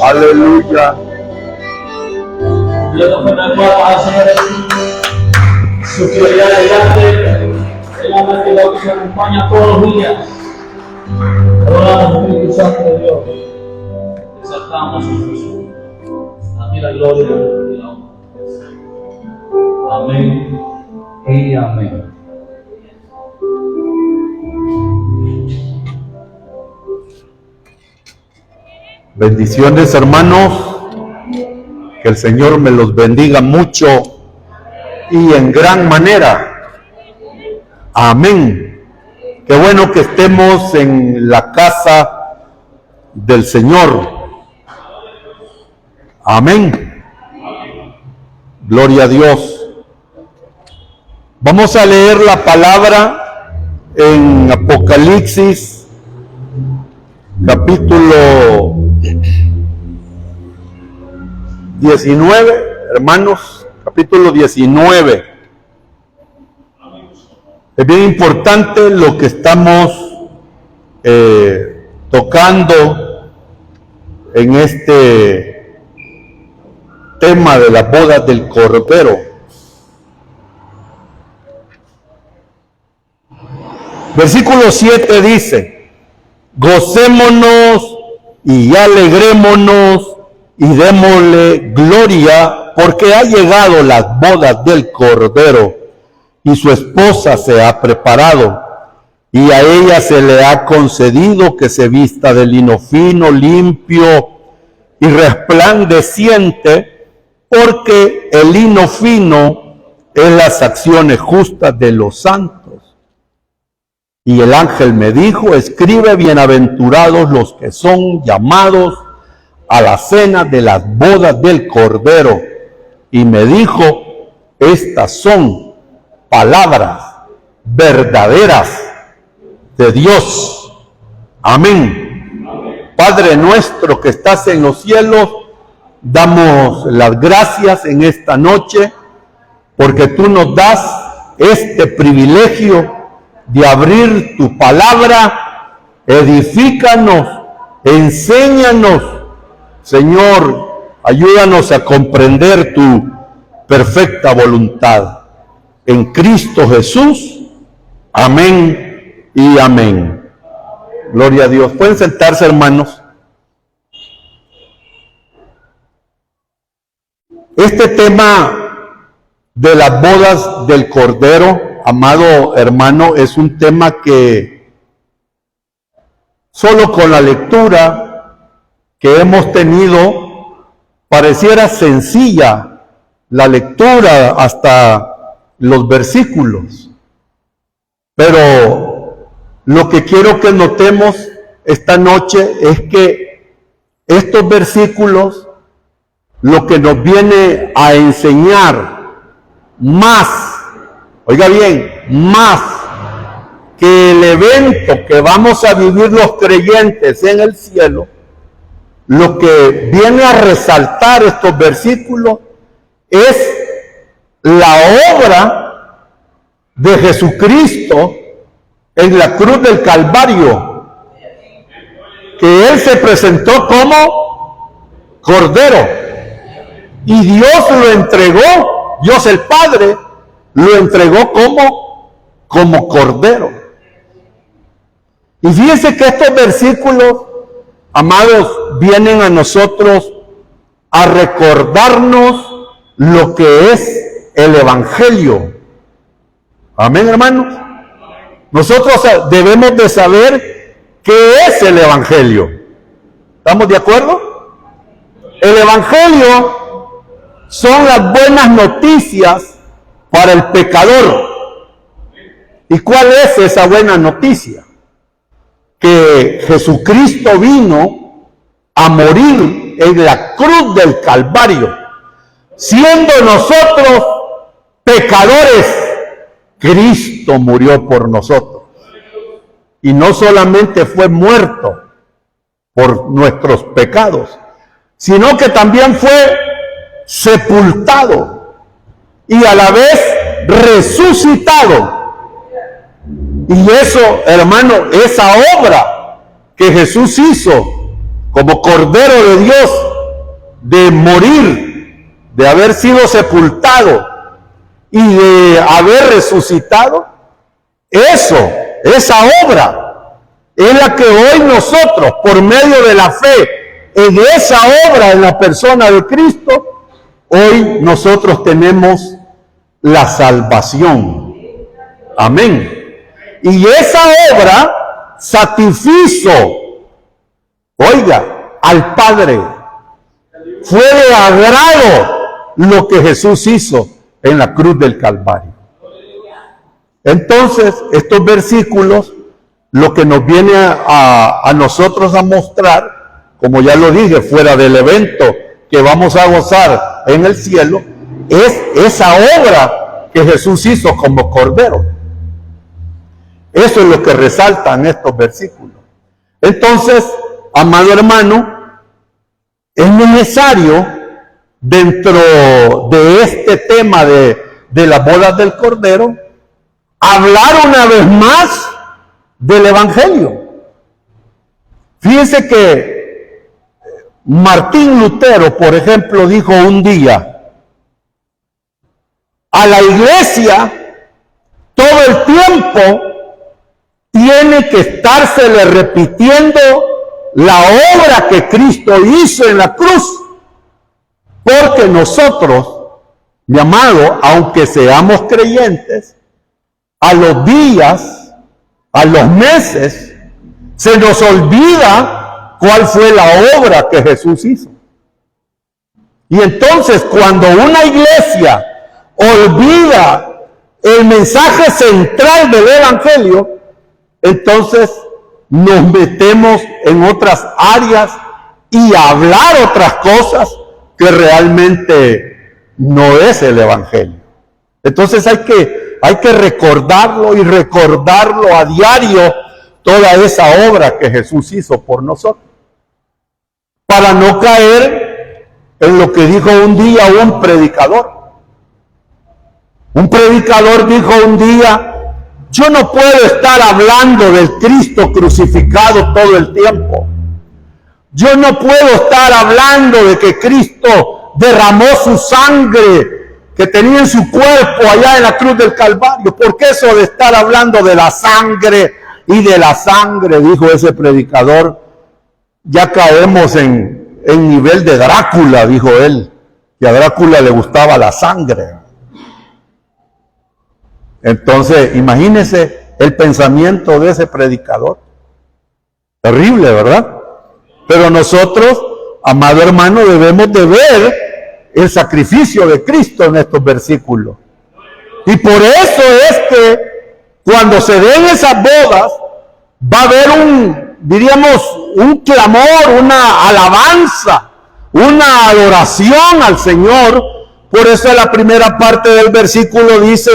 Aleluya. Yo no me recuerdo al Señor su prioridad de grande. El alma que nos acompaña todos los días. Adoramos al Espíritu Santo de Dios. Exaltamos a Jesús. A ti la gloria y la honra. Amén y amén. Bendiciones, hermanos. Que el Señor me los bendiga mucho y en gran manera. Amén. Qué bueno que estemos en la casa del Señor. Amén. Gloria a Dios. Vamos a leer la palabra en Apocalipsis, capítulo 19, hermanos, capítulo 19. Es bien importante lo que estamos tocando en este tema de las bodas del Cordero. Versículo 7 dice: gocémonos y alegrémonos y démosle gloria, porque ha llegado las bodas del Cordero, y su esposa se ha preparado, y a ella se le ha concedido que se vista de lino fino, limpio y resplandeciente, porque el lino fino es las acciones justas de los santos. Y el ángel me dijo: escribe, bienaventurados los que son llamados a la cena de las bodas del Cordero. Y me dijo: estas son palabras verdaderas de Dios. Amén. Padre nuestro que estás en los cielos, damos las gracias en esta noche porque tú nos das este privilegio de abrir tu palabra. Edifícanos, enséñanos, Señor, ayúdanos a comprender tu perfecta voluntad. En Cristo Jesús, amén y amén. Gloria a Dios. Pueden sentarse, hermanos. Este tema de las bodas del Cordero, amado hermano, es un tema que solo con la lectura que hemos tenido pareciera sencilla la lectura hasta los versículos. Pero lo que quiero que notemos esta noche es que estos versículos lo que nos viene a enseñar más, oiga bien, más que el evento que vamos a vivir los creyentes en el cielo, lo que viene a resaltar estos versículos es la obra de Jesucristo en la cruz del Calvario, que Él se presentó como Cordero y Dios lo entregó, Dios el Padre lo entregó como Cordero. Y fíjense que estos versículos, amados, vienen a nosotros a recordarnos lo que es el Evangelio. Amén, hermanos. Nosotros debemos de saber qué es el Evangelio. ¿Estamos de acuerdo? El Evangelio son las buenas noticias para el pecador. ¿Y cuál es esa buena noticia? Que Jesucristo vino a morir en la cruz del Calvario. Siendo nosotros pecadores, Cristo murió por nosotros. Y no solamente fue muerto por nuestros pecados, sino que también fue sepultado y a la vez resucitado. Y eso, hermano, esa obra que Jesús hizo como Cordero de Dios de morir, de haber sido sepultado y de haber resucitado, esa obra es la que hoy nosotros, por medio de la fe en esa obra, en la persona de Cristo, hoy nosotros tenemos la salvación. Amén. Y esa obra satisfizo, oiga, al Padre. Fue de agrado lo que Jesús hizo en la cruz del Calvario. Entonces, estos versículos, lo que nos viene a nosotros a mostrar, como ya lo dije, fuera del evento que vamos a gozar en el cielo, es esa obra que Jesús hizo como Cordero. Eso es lo que resaltan estos versículos. Entonces, amado hermano, es necesario, dentro de este tema de las bodas del Cordero, hablar una vez más del Evangelio. Fíjense que Martín Lutero, por ejemplo, dijo un día: a la iglesia todo el tiempo tiene que estársele repitiendo la obra que Cristo hizo en la cruz, porque nosotros, mi amado, aunque seamos creyentes, a los días, a los meses, se nos olvida cuál fue la obra que Jesús hizo. Y entonces, cuando una iglesia olvida el mensaje central del Evangelio, entonces nos metemos en otras áreas y a hablar otras cosas que realmente no es el Evangelio. Entonces hay que recordarlo y recordarlo a diario, toda esa obra que Jesús hizo por nosotros, para no caer en lo que dijo un día un predicador. Un predicador dijo un día: yo no puedo estar hablando del Cristo crucificado todo el tiempo. Yo no puedo estar hablando de que Cristo derramó su sangre que tenía en su cuerpo allá en la cruz del Calvario. Porque eso de estar hablando de la sangre y de la sangre, dijo ese predicador, ya caemos en nivel de Drácula, dijo él, que a Drácula le gustaba la sangre. Entonces, imagínense el pensamiento de ese predicador. Terrible, ¿verdad? Pero nosotros, amado hermano, debemos de ver el sacrificio de Cristo en estos versículos. Y por eso es que cuando se den esas bodas, va a haber un clamor, una alabanza, una adoración al Señor. Por eso en la primera parte del versículo dice: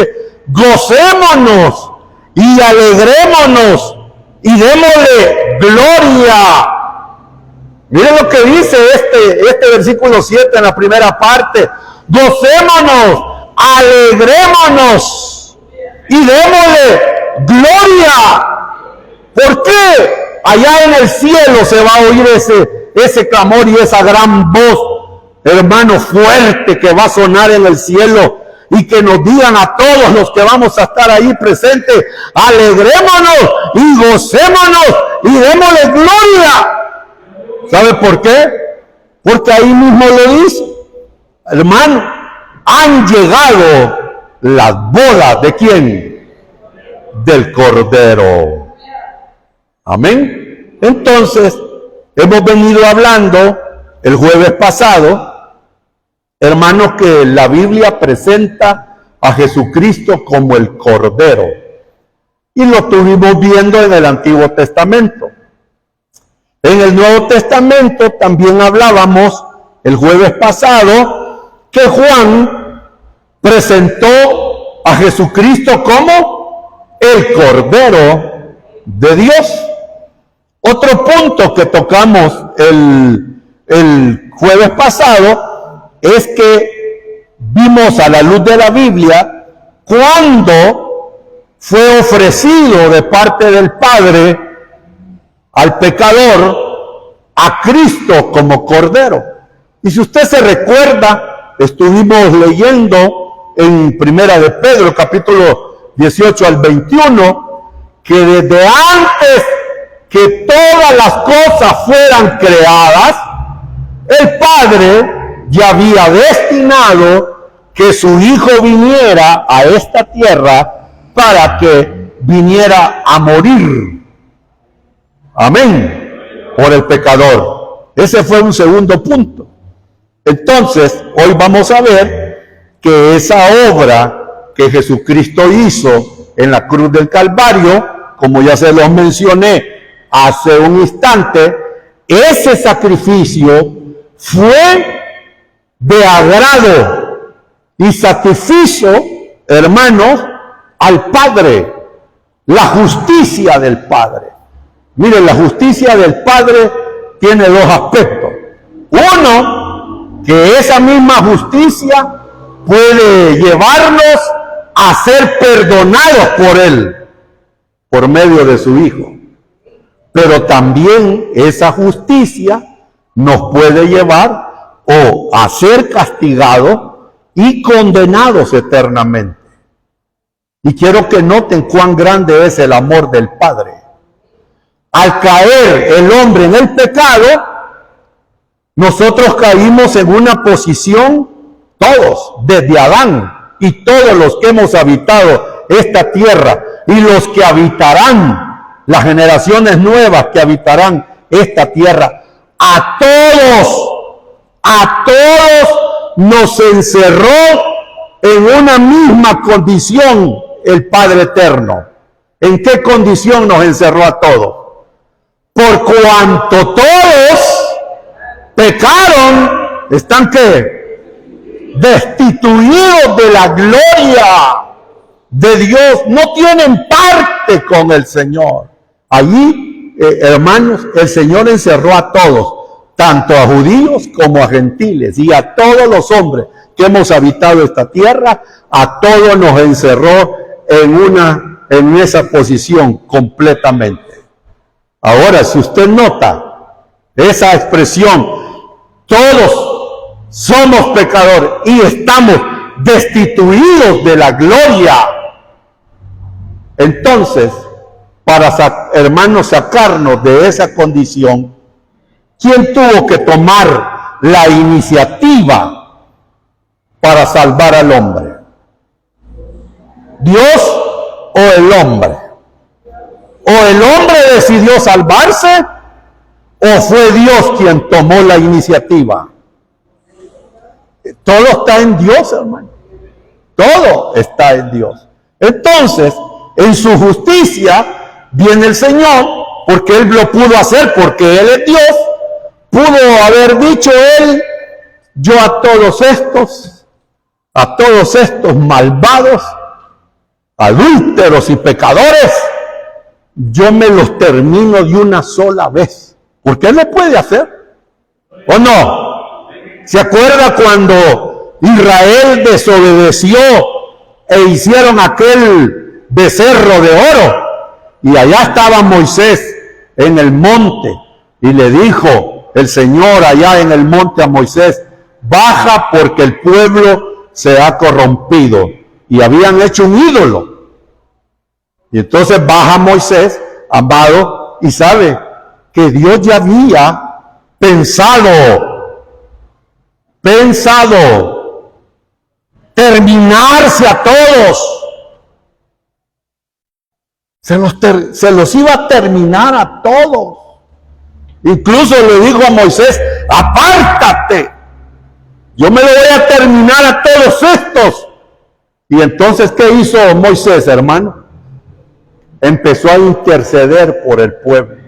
gocémonos y alegrémonos y démosle gloria. Miren lo que dice este versículo 7 en la primera parte: gocémonos, alegrémonos y démosle gloria. ¿Por qué? Allá en el cielo se va a oír ese clamor y esa gran voz, hermano, fuerte, que va a sonar en el cielo, y que nos digan a todos los que vamos a estar ahí presentes: alegrémonos y gocémonos y démosle gloria. ¿Sabe por qué? Porque ahí mismo lo dice, hermano, han llegado las bodas ¿de quién? Del Cordero. Amén. Entonces, hemos venido hablando el jueves pasado, hermanos, que la Biblia presenta a Jesucristo como el Cordero. Y lo estuvimos viendo en el Antiguo Testamento. En el Nuevo Testamento también hablábamos el jueves pasado que Juan presentó a Jesucristo como el Cordero de Dios. Otro punto que tocamos el jueves pasado es que vimos a la luz de la Biblia cuando fue ofrecido de parte del Padre al pecador a Cristo como Cordero. Y si usted se recuerda, estuvimos leyendo en Primera de Pedro, capítulo 18 al 21, que desde antes que todas las cosas fueran creadas, el Padre ya había destinado que su Hijo viniera a esta tierra para que viniera a morir. Amén. Por el pecador. Ese fue un segundo punto. Entonces, hoy vamos a ver que esa obra que Jesucristo hizo en la cruz del Calvario, como ya se los mencioné hace un instante, ese sacrificio fue de agrado y satisfizo, hermanos, al Padre, la justicia del Padre. Miren, la justicia del Padre tiene dos aspectos. Uno, que esa misma justicia puede llevarnos a ser perdonados por Él, por medio de su Hijo. Pero también esa justicia nos puede llevar o a ser castigados y condenados eternamente. Y quiero que noten cuán grande es el amor del Padre. Al caer el hombre en el pecado, nosotros caímos en una posición, todos, desde Adán y todos los que hemos habitado esta tierra y los que habitarán, las generaciones nuevas que habitarán esta tierra, a todos nos encerró en una misma condición el Padre Eterno. ¿En qué condición nos encerró a todos? Por cuanto todos pecaron, están ¿qué? Destituidos de la gloria de Dios, no tienen parte con el Señor. Allí, hermanos, el Señor encerró a todos, tanto a judíos como a gentiles, y a todos los hombres que hemos habitado esta tierra, a todos nos encerró en esa posición completamente. Ahora, si usted nota esa expresión, todos somos pecadores y estamos destituidos de la gloria, entonces, para, hermanos, sacarnos de esa condición, ¿quién tuvo que tomar la iniciativa para salvar al hombre? ¿Dios o el hombre? ¿O el hombre decidió salvarse o fue Dios quien tomó la iniciativa? Todo está en Dios, hermano. Todo está en Dios. Entonces, en su justicia viene el Señor, porque Él lo pudo hacer, porque Él es Dios. Pudo haber dicho Él: yo a todos estos malvados, adúlteros y pecadores, yo me los termino de una sola vez. Porque Él lo puede hacer, ¿o no? ¿Se acuerda cuando Israel desobedeció e hicieron aquel becerro de oro? Y allá estaba Moisés en el monte, y le dijo el Señor allá en el monte a Moisés: baja, porque el pueblo se ha corrompido. Y habían hecho un ídolo. Y entonces baja Moisés, amado, y sabe que Dios ya había pensado terminarse a todos. Se los iba a terminar a todos. Incluso le dijo a Moisés: apártate, yo me lo voy a terminar a todos estos. Y entonces, ¿qué hizo Moisés, hermano? Empezó a interceder por el pueblo.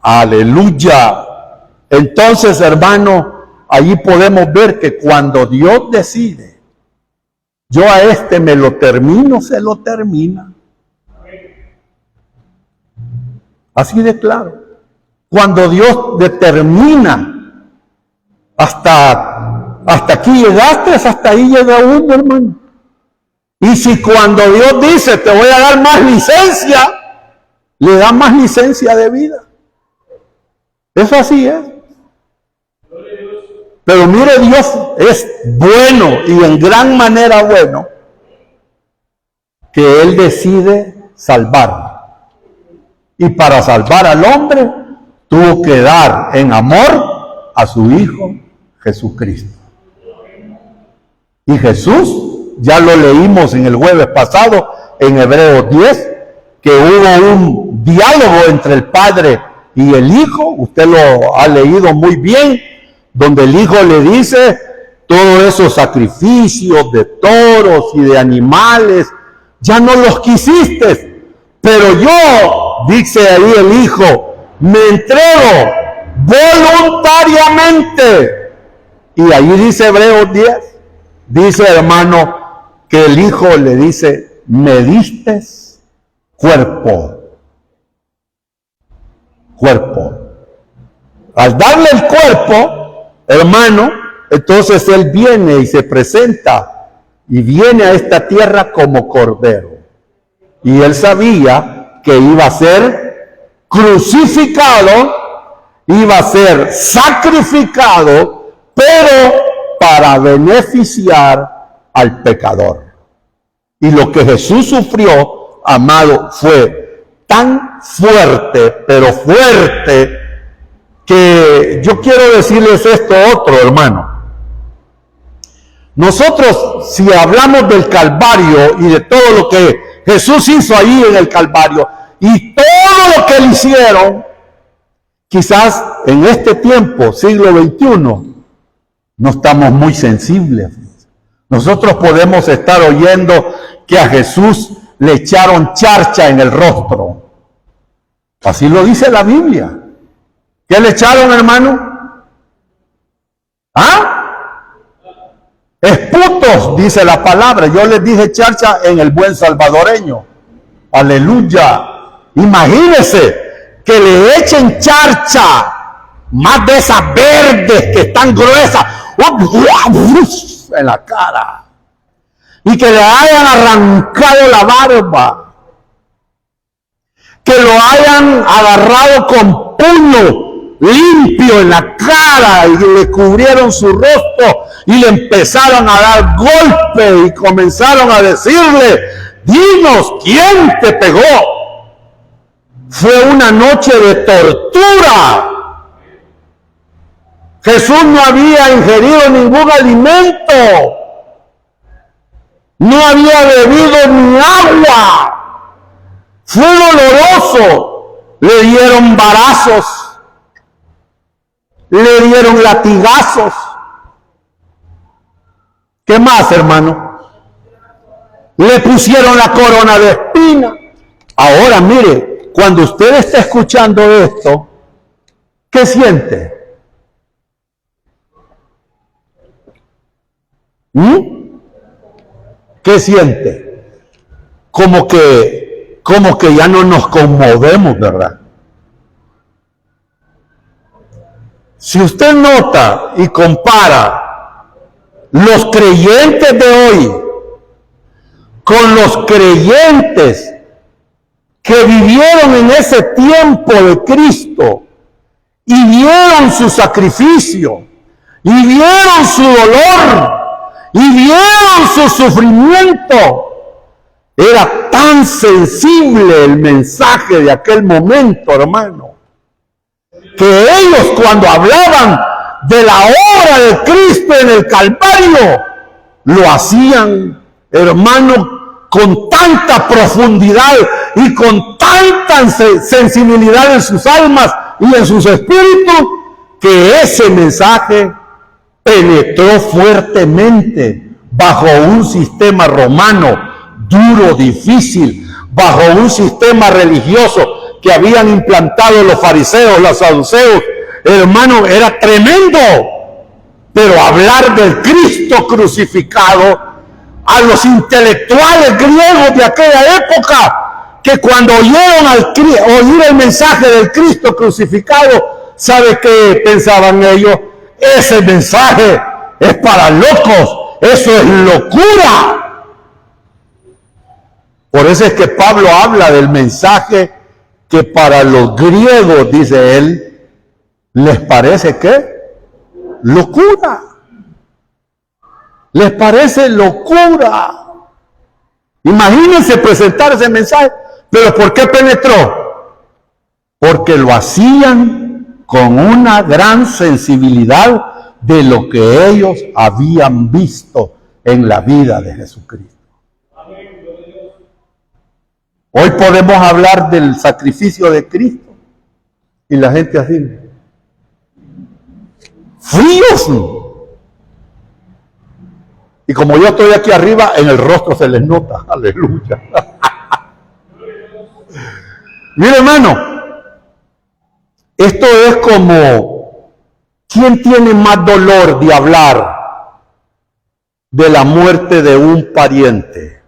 Aleluya. Entonces, hermano, allí podemos ver que cuando Dios decide, yo a este me lo termino, se lo termina. Así de claro. Cuando Dios determina, hasta aquí llegaste, hasta ahí llega uno, hermano. Y si cuando Dios dice: te voy a dar más licencia, le da más licencia de vida. Eso así es. Pero mire, Dios es bueno y en gran manera bueno, que Él decide salvar. Y para salvar al hombre, tuvo que dar en amor a su Hijo Jesucristo. Y Jesús, ya lo leímos en el jueves pasado, en Hebreos 10, que hubo un diálogo entre el Padre y el Hijo. Usted lo ha leído muy bien, donde el Hijo le dice: todos esos sacrificios de toros y de animales, ya no los quisiste, pero yo, dice ahí el Hijo, me entrego voluntariamente. Y ahí dice Hebreos 10, dice, hermano, que el Hijo le dice: me diste cuerpo. Al darle el cuerpo, hermano, entonces Él viene y se presenta y viene a esta tierra como cordero. Y Él sabía que iba a ser crucificado, iba a ser sacrificado, pero para beneficiar al pecador. Y lo que Jesús sufrió, amado, fue tan fuerte, pero fuerte, que yo quiero decirles esto otro, hermano. Nosotros, si hablamos del Calvario y de todo lo que Jesús hizo ahí en el Calvario y todo lo que le hicieron, quizás en este tiempo, siglo XXI, no estamos muy sensibles. Nosotros podemos estar oyendo que a Jesús le echaron charcha en el rostro. Así lo dice la Biblia. ¿Qué le echaron, hermano? ¿Ah? Esputos, dice la palabra. Yo les dije charcha en el buen salvadoreño. Aleluya. Imagínense que le echen charcha, más de esas verdes que están gruesas, en la cara. Y que le hayan arrancado la barba. Que lo hayan agarrado con puño limpio en la cara y le cubrieron su rostro y le empezaron a dar golpes y comenzaron a decirle: dinos, ¿quién te pegó? Fue una noche de tortura. Jesús no había ingerido ningún alimento, no había bebido ni agua, fue doloroso. Le dieron varazos, le dieron latigazos. ¿Qué más, hermano? Le pusieron la corona de espina. Ahora mire, cuando usted está escuchando esto, ¿qué siente? ¿Qué siente? Como que ya no nos conmovemos, ¿verdad? Si usted nota y compara los creyentes de hoy con los creyentes que vivieron en ese tiempo de Cristo y vieron su sacrificio, y vieron su dolor, y vieron su sufrimiento, era tan sensible el mensaje de aquel momento, hermano, que ellos, cuando hablaban de la obra de Cristo en el Calvario, lo hacían, hermano, con tanta profundidad y con tanta sensibilidad en sus almas y en sus espíritus, que ese mensaje penetró fuertemente bajo un sistema romano duro, difícil, bajo un sistema religioso que habían implantado los fariseos, los saduceos. Hermano, era tremendo. Pero hablar del Cristo crucificado, a los intelectuales griegos de aquella época, que cuando oír el mensaje del Cristo crucificado, ¿sabe qué pensaban ellos? Ese mensaje es para locos, eso es locura. Por eso es que Pablo habla del mensaje que para los griegos, dice él, les parece ¿qué? locura. Les parece locura. Imagínense presentar ese mensaje. ¿Pero por qué penetró? Porque lo hacían con una gran sensibilidad de lo que ellos habían visto en la vida de Jesucristo. Hoy podemos hablar del sacrificio de Cristo y la gente así, fríos. Y como yo estoy aquí arriba, en el rostro se les nota. Aleluya. Mire, hermano, esto es como, ¿quién tiene más dolor de hablar de la muerte de un pariente?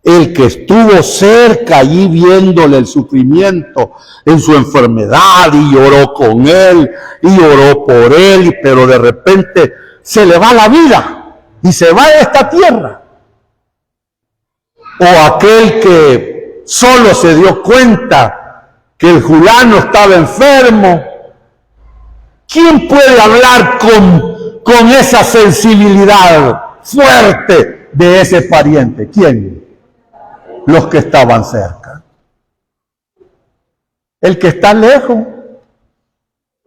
El que estuvo cerca allí viéndole el sufrimiento en su enfermedad y lloró con él y oró por él, pero de repente se le va la vida y se va de esta tierra. O aquel que solo se dio cuenta que el fulano estaba enfermo. ¿Quién puede hablar con esa sensibilidad fuerte de ese pariente? ¿Quién? Los que estaban cerca. El que está lejos,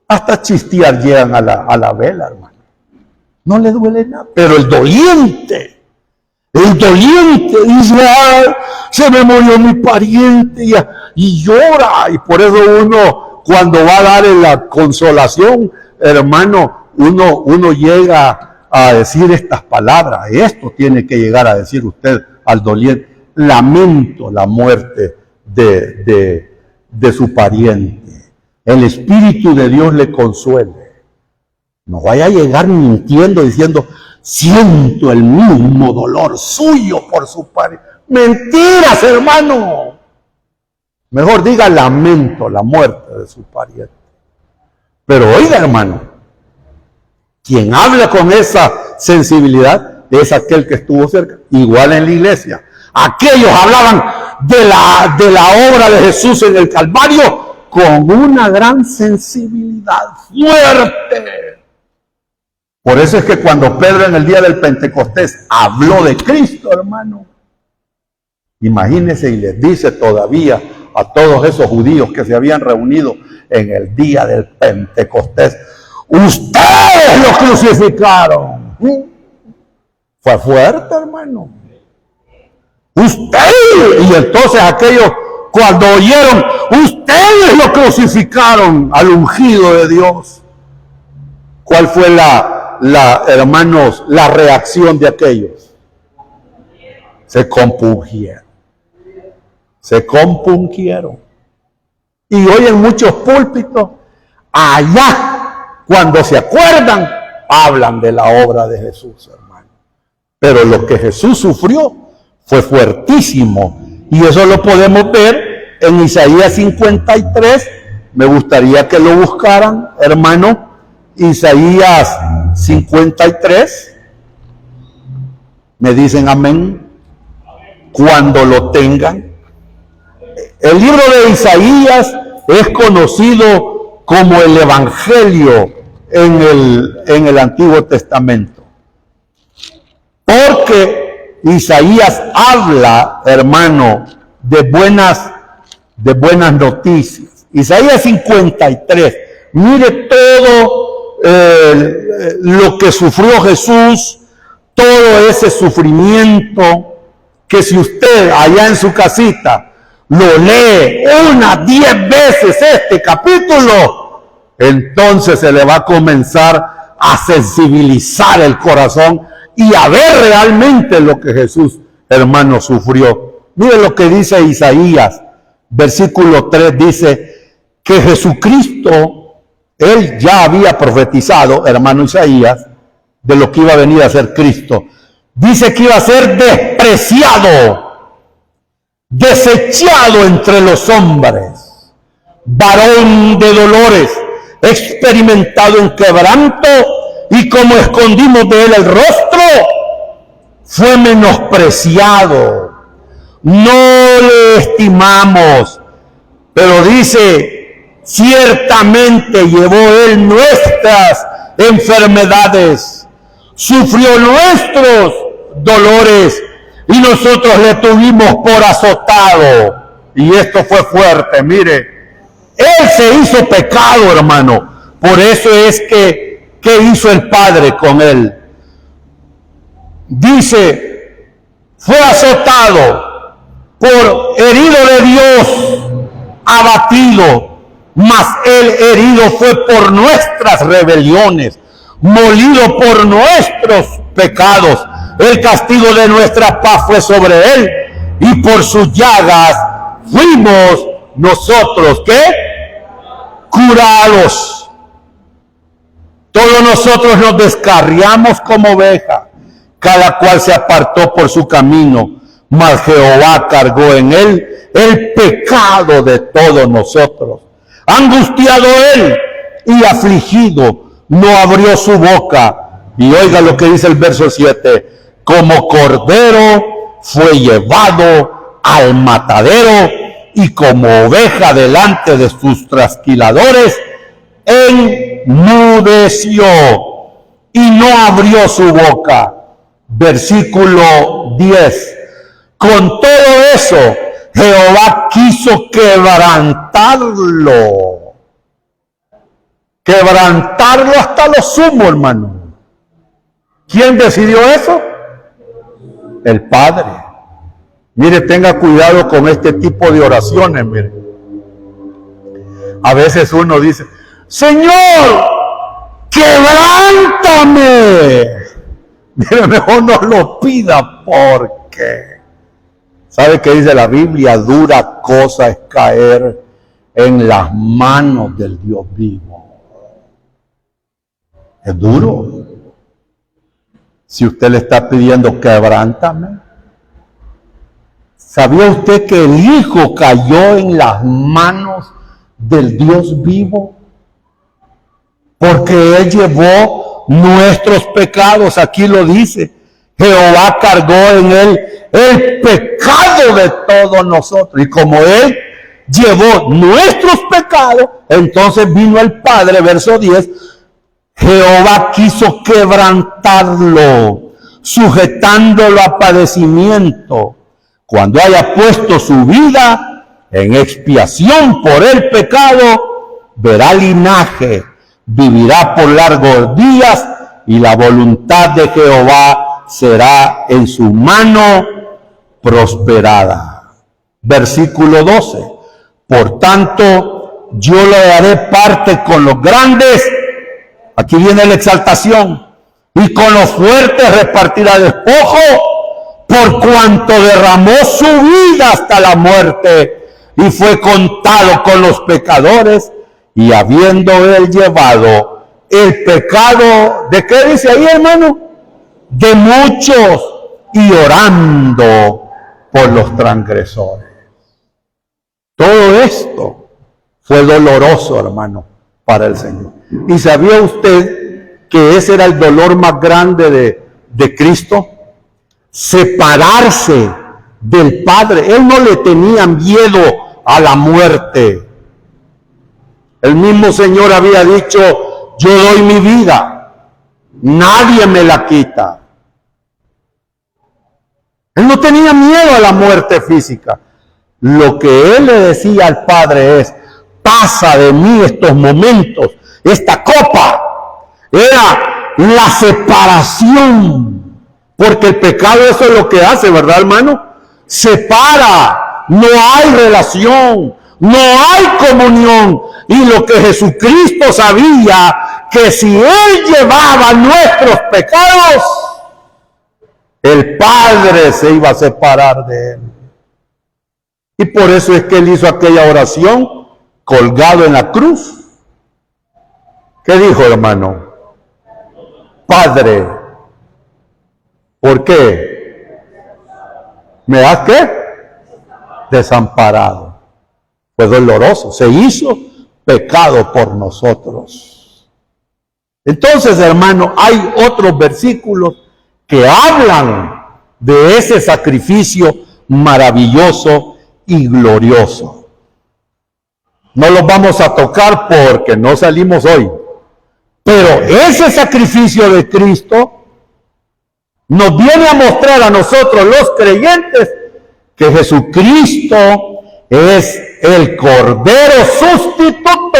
hasta chistear llegan a la vela, hermano. No le duele nada. Pero el doliente dice, ay, se me murió mi pariente y llora. Y por eso uno, cuando va a dar la consolación, hermano, uno llega a decir estas palabras. Esto tiene que llegar a decir usted al doliente. Lamento la muerte de su pariente. El Espíritu de Dios le consuele. No vaya a llegar mintiendo diciendo, siento el mismo dolor suyo por su pariente. Mentiras, hermano. Mejor diga, lamento la muerte de su pariente. Pero oiga, hermano, quien habla con esa sensibilidad es aquel que estuvo cerca. Igual en la iglesia. Aquellos hablaban de la obra de Jesús en el Calvario con una gran sensibilidad fuerte. Por eso es que cuando Pedro en el día del Pentecostés habló de Cristo, hermano, imagínense, y les dice todavía a todos esos judíos que se habían reunido en el día del Pentecostés, ustedes lo crucificaron. Fue fuerte, hermano. Ustedes, y entonces aquellos cuando oyeron, ustedes lo crucificaron al ungido de Dios. ¿Cuál fue hermanos, la reacción de aquellos? Se compungieron. Se compungieron. Y hoy en muchos púlpitos, allá, cuando se acuerdan, hablan de la obra de Jesús, hermano. Pero lo que Jesús sufrió fue fuertísimo. Y eso lo podemos ver en Isaías 53. Me gustaría que lo buscaran, hermano. Isaías 53. Me dicen amén cuando lo tengan. El libro de Isaías es conocido como el Evangelio en el Antiguo Testamento. Porque Isaías habla, hermano, de buenas noticias. Isaías 53. Mire todo lo que sufrió Jesús, todo ese sufrimiento, que si usted allá en su casita lo lee 10 veces este capítulo, entonces se le va a comenzar a sensibilizar el corazón y a ver realmente lo que Jesús, hermano, sufrió. Mire lo que dice Isaías, versículo 3, dice que Jesucristo, él ya había profetizado, hermano Isaías, de lo que iba a venir a ser Cristo. Dice que iba a ser despreciado, desechado entre los hombres, varón de dolores, experimentado en quebranto, y como escondimos de él el rostro, fue menospreciado, no le estimamos. Pero dice, ciertamente llevó Él nuestras enfermedades, sufrió nuestros dolores y nosotros le tuvimos por azotado. Y esto fue fuerte, mire. Él se hizo pecado, hermano. Por eso es que, ¿qué hizo el Padre con Él? Dice, fue azotado, por herido de Dios, abatido, mas Él herido fue por nuestras rebeliones, molido por nuestros pecados. El castigo de nuestra paz fue sobre Él, y por sus llagas fuimos nosotros, ¿qué? Curados. Todos nosotros nos descarriamos como oveja, cada cual se apartó por su camino, mas Jehová cargó en Él el pecado de todos nosotros. Angustiado Él y afligido, no abrió su boca. Y oiga lo que dice el verso 7, como cordero fue llevado al matadero, y como oveja delante de sus trasquiladores, enmudeció y no abrió su boca. Versículo 10. Con todo eso, Jehová quiso quebrantarlo hasta lo sumo, hermano. ¿Quién decidió eso? El Padre. Mire, tenga cuidado con este tipo de oraciones, mire. A veces uno dice, Señor, quebrántame. Mire, mejor no lo pida, porque ¿sabe qué dice la Biblia? Dura cosa es caer en las manos del Dios vivo. Es duro. Si usted le está pidiendo quebrántame. ¿Sabía usted que el Hijo cayó en las manos del Dios vivo? Porque Él llevó nuestros pecados. Aquí lo dice. Jehová cargó en Él el pecado de todos nosotros. Y como Él llevó nuestros pecados, entonces vino el Padre, verso 10, Jehová quiso quebrantarlo, sujetándolo a padecimiento. Cuando haya puesto su vida en expiación por el pecado, verá linaje, vivirá por largos días, y la voluntad de Jehová será en su mano prosperada. Versículo 12. Por tanto, yo le daré parte con los grandes. Aquí viene la exaltación. Y con los fuertes repartirá despojo, por cuanto derramó su vida hasta la muerte y fue contado con los pecadores, y habiendo él llevado el pecado, ¿de qué dice ahí, hermano? De muchos, y orando por los transgresores. Todo esto fue doloroso, hermano, para el Señor. ¿Y sabía usted que ese era el dolor más grande de Cristo? Separarse del Padre. Él no le tenía miedo a la muerte. El mismo Señor había dicho, yo doy mi vida, nadie me la quita. Él no tenía miedo a la muerte física. Lo que Él le decía al Padre es, pasa de mí estos momentos, esta copa. Era la separación. Porque el pecado eso es lo que hace, ¿verdad, hermano? Separa, no hay relación, no hay comunión. Y lo que Jesucristo sabía, que si Él llevaba nuestros pecados, el Padre se iba a separar de Él. Y por eso es que Él hizo aquella oración colgado en la cruz. ¿Qué dijo, hermano? Padre, ¿por qué? ¿Me has qué? Desamparado. Fue doloroso. Se hizo pecado por nosotros. Entonces, hermano, hay otros versículos que hablan de ese sacrificio maravilloso y glorioso. No los vamos a tocar porque no salimos hoy. Pero ese sacrificio de Cristo nos viene a mostrar a nosotros los creyentes que Jesucristo es el Cordero sustituto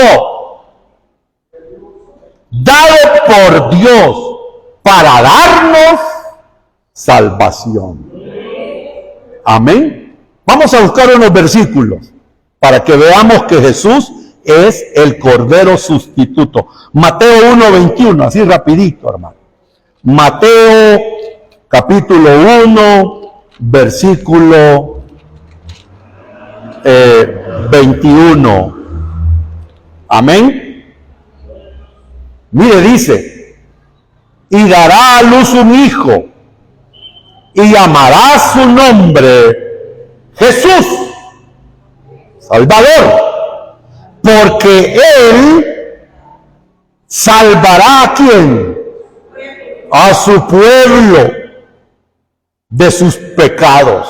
dado por Dios para darnos salvación. Amén. Vamos a buscar unos versículos para que veamos que Jesús es el Cordero sustituto. Mateo 1:21, así rapidito, hermano. Mateo capítulo 1, versículo 21. Amén. Mire, dice, y dará a luz un hijo, y llamará su nombre Jesús, Salvador, porque él salvará ¿a quién? A su pueblo de sus pecados.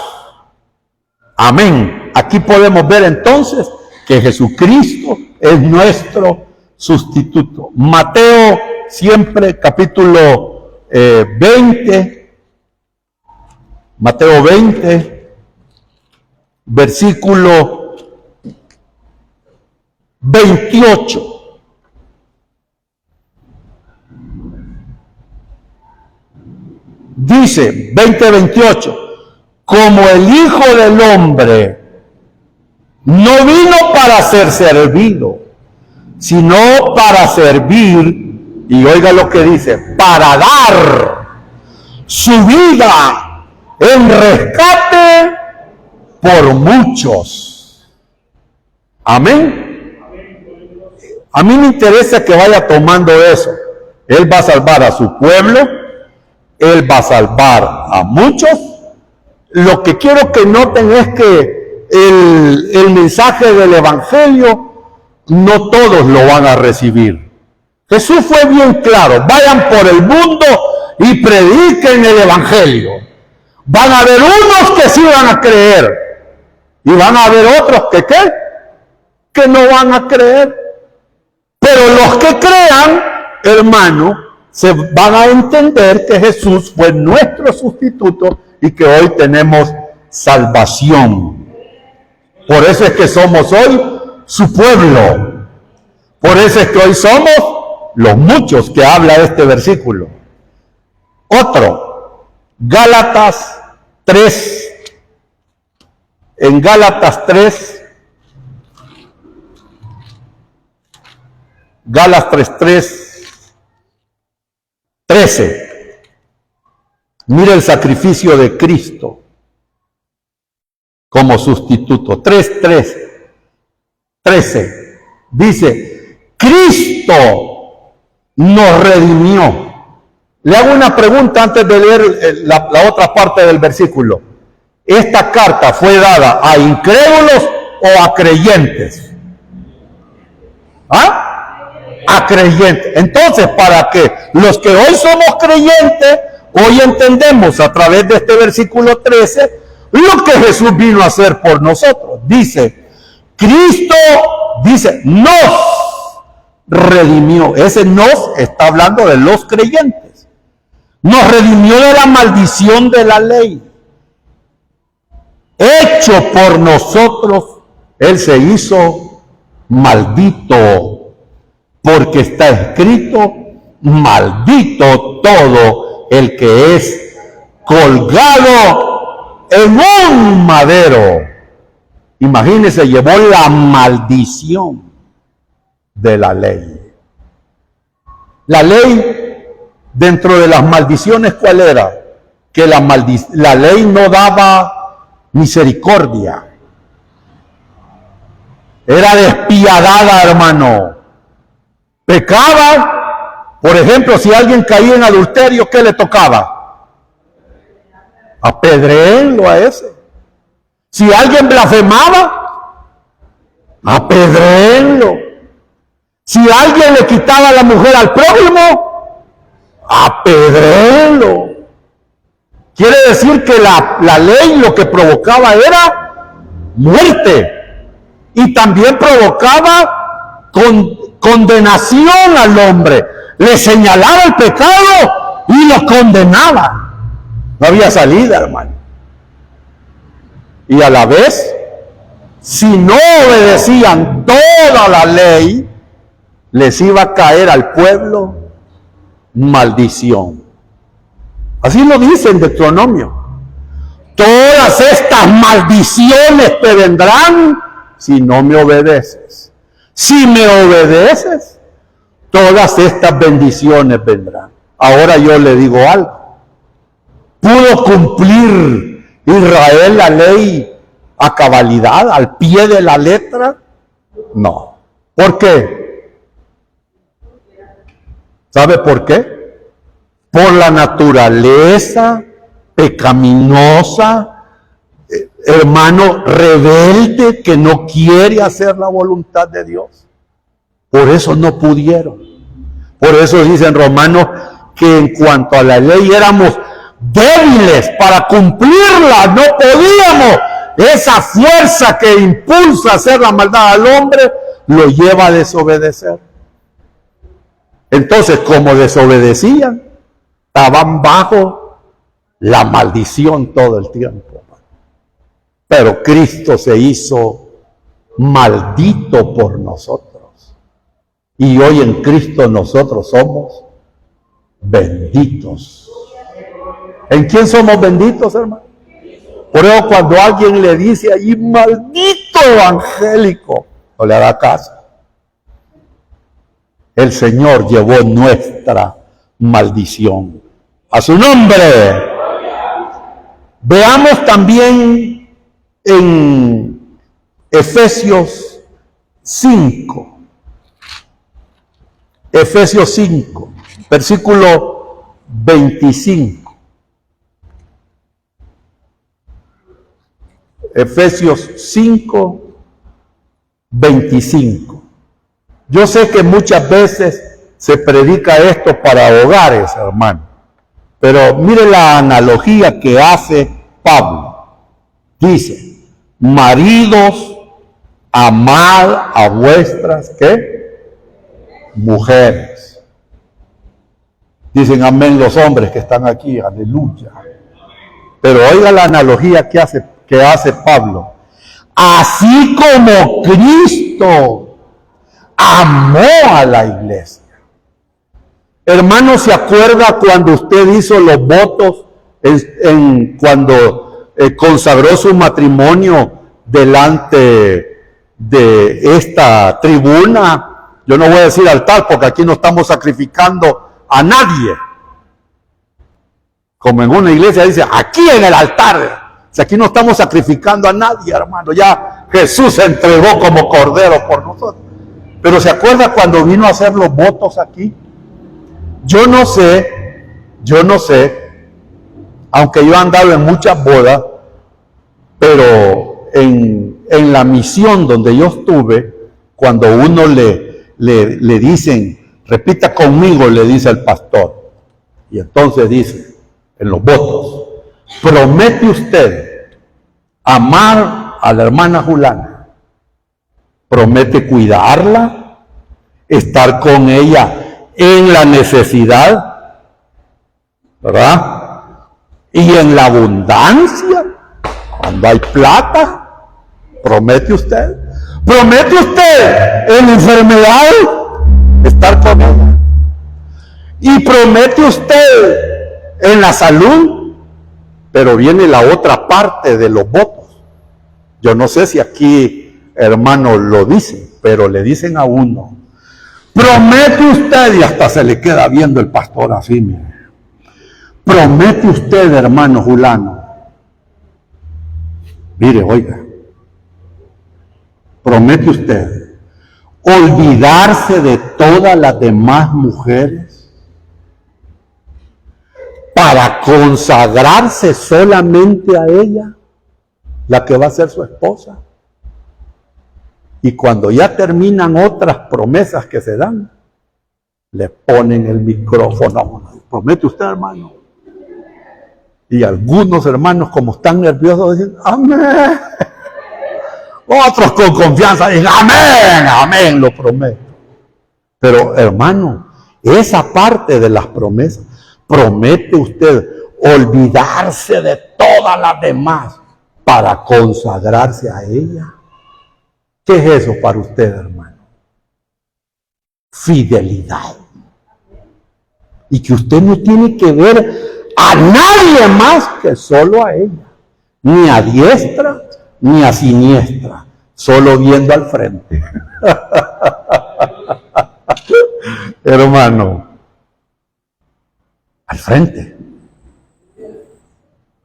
Amén. Aquí podemos ver entonces que Jesucristo es nuestro sustituto. Mateo siempre capítulo 20, Mateo 20, versículo 28. Dice 20:28, como el Hijo del Hombre no vino para ser servido, sino para servir, y oiga lo que dice, para dar su vida en rescate por muchos. Amén. A mí me interesa que vaya tomando eso. Él va a salvar a su pueblo, Él va a salvar a muchos. Lo que quiero que noten es que el mensaje del Evangelio no todos lo van a recibir. Jesús fue bien claro, vayan por el mundo y prediquen el Evangelio. Van a haber unos que sí van a creer y van a haber otros que ¿qué? Que no van a creer. Pero los que crean, hermano, se van a entender que Jesús fue nuestro sustituto y que hoy tenemos salvación. Por eso es que somos hoy su pueblo. Por eso es que hoy somos los muchos que habla este versículo. Otro, Gálatas 3. En Gálatas 3, Gálatas 13. Mira el sacrificio de Cristo como sustituto. 13. Dice, Cristo nos redimió. Le hago una pregunta antes de leer la otra parte del versículo. ¿Esta carta fue dada a incrédulos o a creyentes? ¿Ah? A creyentes. Entonces, para que los que hoy somos creyentes, hoy entendemos a través de este versículo 13 lo que Jesús vino a hacer por nosotros. Dice, Cristo, dice, nos redimió. Ese nos está hablando de los creyentes. Nos redimió de la maldición de la ley. Hecho por nosotros, Él se hizo maldito, porque está escrito, maldito todo el que es colgado en un madero. Imagínense, llevó la maldición de la ley. La ley, dentro de las maldiciones, ¿cuál era? Que la ley no daba misericordia. Era despiadada, hermano. Pecaba, por ejemplo, si alguien caía en adulterio, ¿qué le tocaba? Apedréenlo a ese. Si alguien blasfemaba, apedréenlo. Si alguien le quitaba la mujer al prójimo, apedréenlo. Quiere decir que la ley lo que provocaba era muerte. y también provocaba condenación al hombre. Le señalaba el pecado y lo condenaba. No había salida, hermano. Y a la vez, si no obedecían toda la ley, les iba a caer al pueblo maldición. Así lo dice en Deuteronomio. Todas estas maldiciones te vendrán si no me obedeces. Si me obedeces, todas estas bendiciones vendrán. Ahora yo le digo algo. ¿Pudo cumplir Israel la ley a cabalidad, al pie de la letra? No. ¿Por qué? ¿Sabe por qué? Por la naturaleza pecaminosa, hermano, rebelde, que no quiere hacer la voluntad de Dios. Por eso no pudieron. Por eso dice en Romanos que en cuanto a la ley éramos débiles para cumplirla, no podíamos. Esa fuerza que impulsa a hacer la maldad al hombre lo lleva a desobedecer. Entonces, como desobedecían, estaban bajo la maldición todo el tiempo. Pero Cristo se hizo maldito por nosotros. Y hoy en Cristo nosotros somos benditos. ¿En quién somos benditos, hermano? Por eso cuando alguien le dice allí, maldito evangélico, no le haga caso. El Señor llevó nuestra maldición. A su nombre. Veamos también en Efesios 5. Efesios 5, versículo 25. Efesios 5, 25. Yo sé que muchas veces se predica esto para hogares, hermano. Pero mire la analogía que hace Pablo. Dice, maridos, amad a vuestras, ¿qué? Mujeres. Dicen amén los hombres que están aquí, aleluya. Pero oiga la analogía que hace Pablo. Así como Cristo amó a la iglesia. Hermano, ¿se acuerda cuando usted hizo los votos cuando consagró su matrimonio delante de esta tribuna? Yo no voy a decir altar porque aquí no estamos sacrificando a nadie. Como en una iglesia dice, aquí en el altar. Si aquí no estamos sacrificando a nadie, hermano. Ya Jesús se entregó como cordero por nosotros. Pero ¿se acuerda cuando vino a hacer los votos aquí? Yo no sé, aunque yo he andado en muchas bodas, pero en la misión donde yo estuve, cuando uno le dicen, repita conmigo, le dice el pastor, y entonces dice, en los votos, promete usted amar a la hermana Julana, promete cuidarla, estar con ella en la necesidad, ¿verdad? Y en la abundancia, cuando hay plata, promete usted en la enfermedad, estar con ella. Y promete usted en la salud, pero viene la otra parte de los votos. Yo no sé si aquí, hermanos, lo dicen, pero le dicen a uno, promete usted, y hasta se le queda viendo el pastor así, mire. Promete usted, hermano Julano. Mire, oiga. Promete usted olvidarse de todas las demás mujeres para consagrarse solamente a ella, la que va a ser su esposa. Y cuando ya terminan otras promesas que se dan, le ponen el micrófono. ¿Promete usted, hermano? Y algunos hermanos, como están nerviosos, dicen, amén. Otros con confianza dicen, amén, amén, lo prometo. Pero hermano, esa parte de las promesas, promete usted olvidarse de todas las demás para consagrarse a ella. ¿Qué es eso para usted, hermano? Fidelidad. Y que usted no tiene que ver a nadie más que solo a ella. Ni a diestra, ni a siniestra. Solo viendo al frente. Hermano, al frente.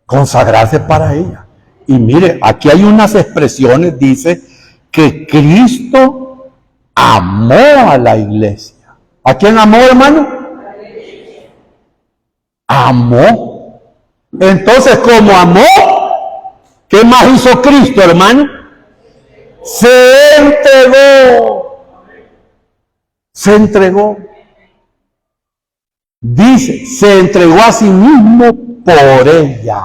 Consagrarse para ella. Y mire, aquí hay unas expresiones, dice, que Cristo amó a la iglesia. ¿A quién amó, hermano? Amó. Entonces, como amó, ¿qué más hizo Cristo, hermano? Se entregó. Se entregó. Dice, se entregó a sí mismo por ella.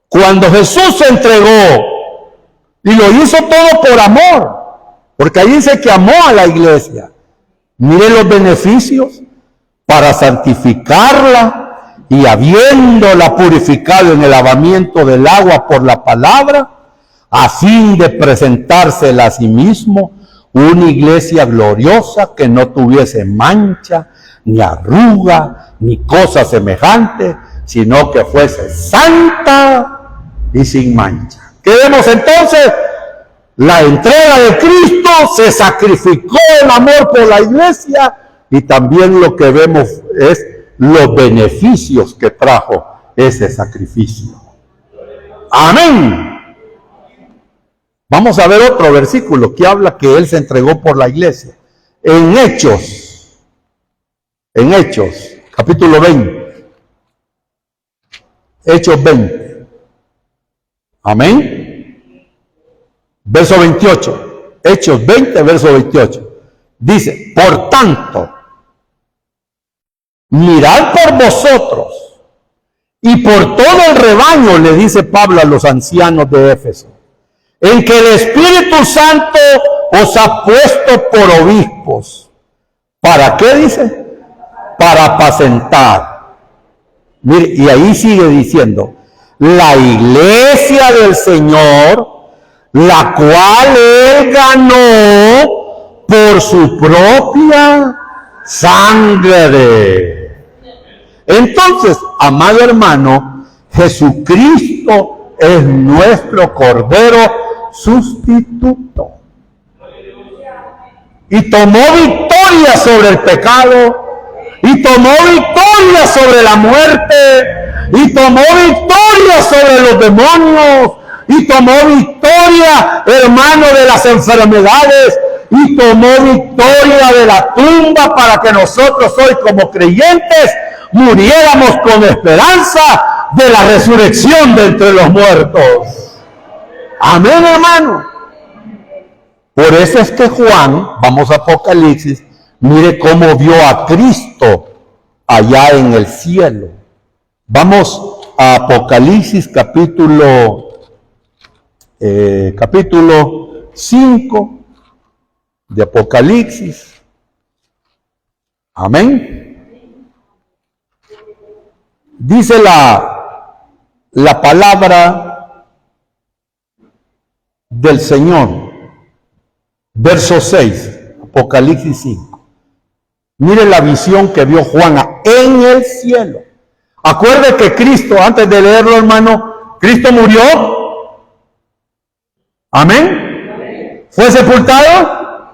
Cuando Jesús se entregó, y lo hizo todo por amor, porque ahí dice que amó a la iglesia. Mire los beneficios para santificarla y habiéndola purificado en el lavamiento del agua por la palabra, a fin de presentársela a sí mismo una iglesia gloriosa que no tuviese mancha, ni arruga, ni cosa semejante, sino que fuese santa y sin mancha. ¿Qué vemos entonces? La entrega de Cristo, se sacrificó el amor por la iglesia, y también lo que vemos es los beneficios que trajo ese sacrificio. Amén. Vamos a ver otro versículo que habla que Él se entregó por la iglesia. En Hechos, capítulo 20. Hechos 20. Amén. Verso 28. Hechos 20, verso 28. Dice, por tanto, mirad por vosotros y por todo el rebaño, le dice Pablo a los ancianos de Éfeso, en que el Espíritu Santo os ha puesto por obispos. ¿Para qué dice? Para apacentar. Mire, y ahí sigue diciendo, la iglesia del Señor, la cual Él ganó por su propia sangre. Entonces, amado hermano, Jesucristo es nuestro Cordero sustituto. Y tomó victoria sobre el pecado, y tomó victoria sobre la muerte, y tomó victoria sobre los demonios, y tomó victoria, hermano, de las enfermedades, y tomó victoria de la tumba para que nosotros hoy como creyentes muriéramos con esperanza de la resurrección de entre los muertos. Amén, hermano. Por eso es que Juan, vamos a Apocalipsis, mire cómo vio a Cristo allá en el cielo. Vamos a Apocalipsis capítulo 5 de Apocalipsis. Amén. Dice la palabra del Señor. Verso 6, Apocalipsis 5. Mire la visión que vio Juan en el cielo. Acuerde que Cristo, antes de leerlo, hermano, Cristo murió. Amén. Fue sepultado,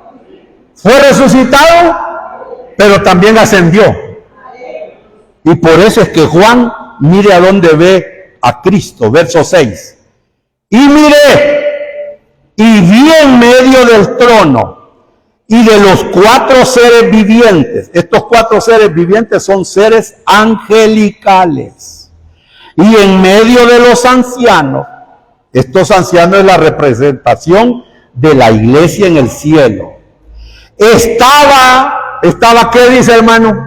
fue resucitado, pero también ascendió. Y por eso es que Juan, mire a dónde ve a Cristo, verso 6. Y miré, y vi en medio del trono y de los 4 seres vivientes. Estos 4 seres vivientes son seres angelicales. Y en medio de los ancianos, estos ancianos es la representación de la iglesia en el cielo. Estaba, ¿qué dice, hermano?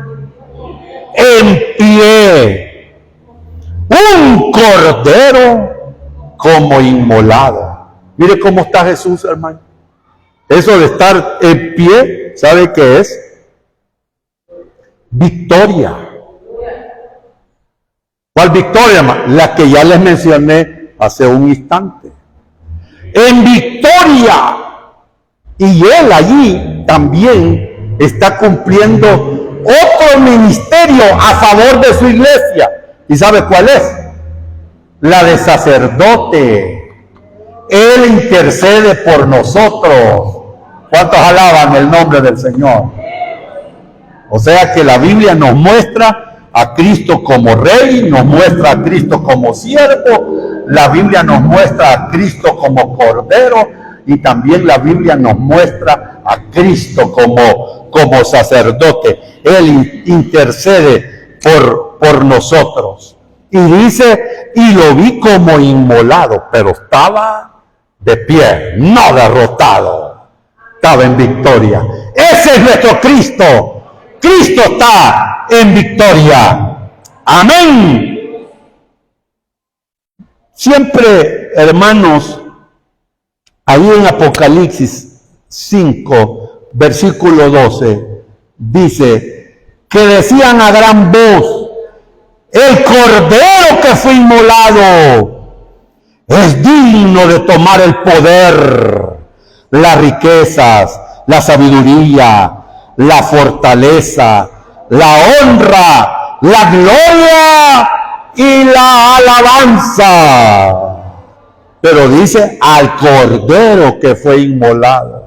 En pie un cordero como inmolado. Mire cómo está Jesús, hermano. Eso de estar en pie, ¿sabe qué es? Victoria. ¿Cuál victoria, hermano? La que ya les mencioné hace un instante. En victoria. Y él allí también está cumpliendo otro ministerio a favor de su iglesia. ¿Y sabe cuál es? La de sacerdote. Él intercede por nosotros. ¿Cuántos alaban el nombre del Señor? O sea que la Biblia nos muestra a Cristo como rey, nos muestra a Cristo como siervo, la Biblia nos muestra a Cristo como cordero y también la Biblia nos muestra a Cristo como sacerdote. Él intercede por nosotros. Y dice, y lo vi como inmolado, pero estaba de pie, no derrotado, estaba en victoria. Ese es nuestro Cristo. Cristo está en victoria. Amén. Siempre, hermanos, ahí en Apocalipsis 5, versículo 12, dice que decían a gran voz, el cordero que fue inmolado es digno de tomar el poder, las riquezas, la sabiduría, la fortaleza, la honra, la gloria y la alabanza. Pero dice al cordero que fue inmolado.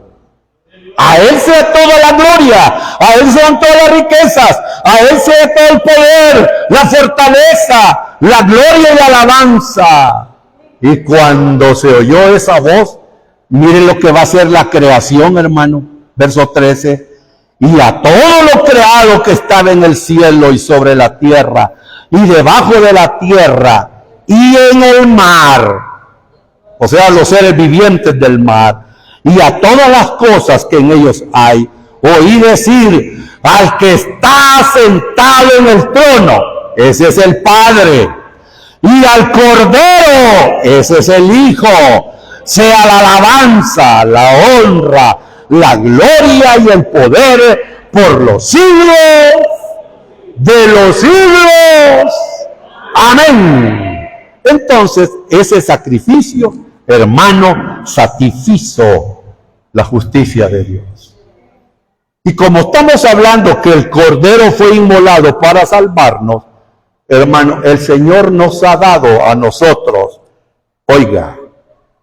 A él sea toda la gloria, a él sean todas las riquezas, a él sea todo el poder, la fortaleza, la gloria y la alabanza. Y cuando se oyó esa voz, miren lo que va a hacer la creación, hermano. Verso 13. Y a todo lo creado que estaba en el cielo y sobre la tierra, y debajo de la tierra, y en el mar, o sea, los seres vivientes del mar, y a todas las cosas que en ellos hay, oí decir al que está sentado en el trono, ese es el Padre, y al Cordero, ese es el Hijo, sea la alabanza, la honra, la gloria y el poder por los siglos de los siglos. Amén. Entonces, ese sacrificio, hermano, satisfizo la justicia de Dios. Y como estamos hablando que el Cordero fue inmolado para salvarnos, hermano, el Señor nos ha dado a nosotros, oiga,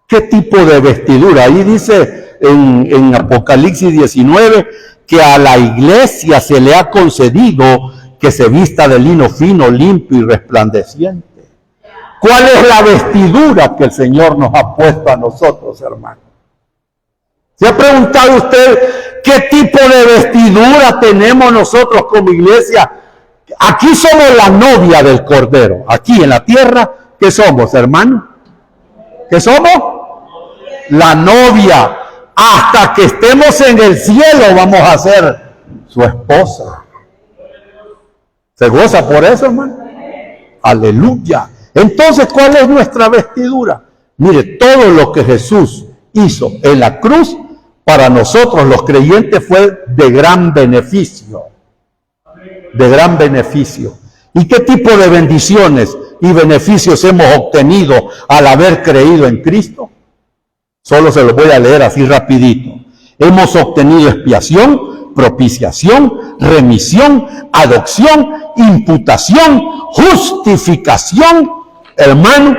¿qué tipo de vestidura? Ahí dice en Apocalipsis 19 que a la iglesia se le ha concedido que se vista de lino fino, limpio y resplandeciente. ¿Cuál es la vestidura que el Señor nos ha puesto a nosotros, hermano? ¿Se ha preguntado usted qué tipo de vestidura tenemos nosotros como iglesia? Aquí somos la novia del Cordero. Aquí en la tierra, ¿qué somos, hermano? ¿Qué somos? La novia. Hasta que estemos en el cielo vamos a ser su esposa. ¿Se goza por eso, hermano? Aleluya. Entonces, ¿cuál es nuestra vestidura? Mire, todo lo que Jesús hizo en la cruz, para nosotros los creyentes fue de gran beneficio. De gran beneficio. ¿Y qué tipo de bendiciones y beneficios hemos obtenido al haber creído en Cristo? Solo se los voy a leer así rapidito. Hemos obtenido expiación, propiciación, remisión, adopción, imputación, justificación, hermano.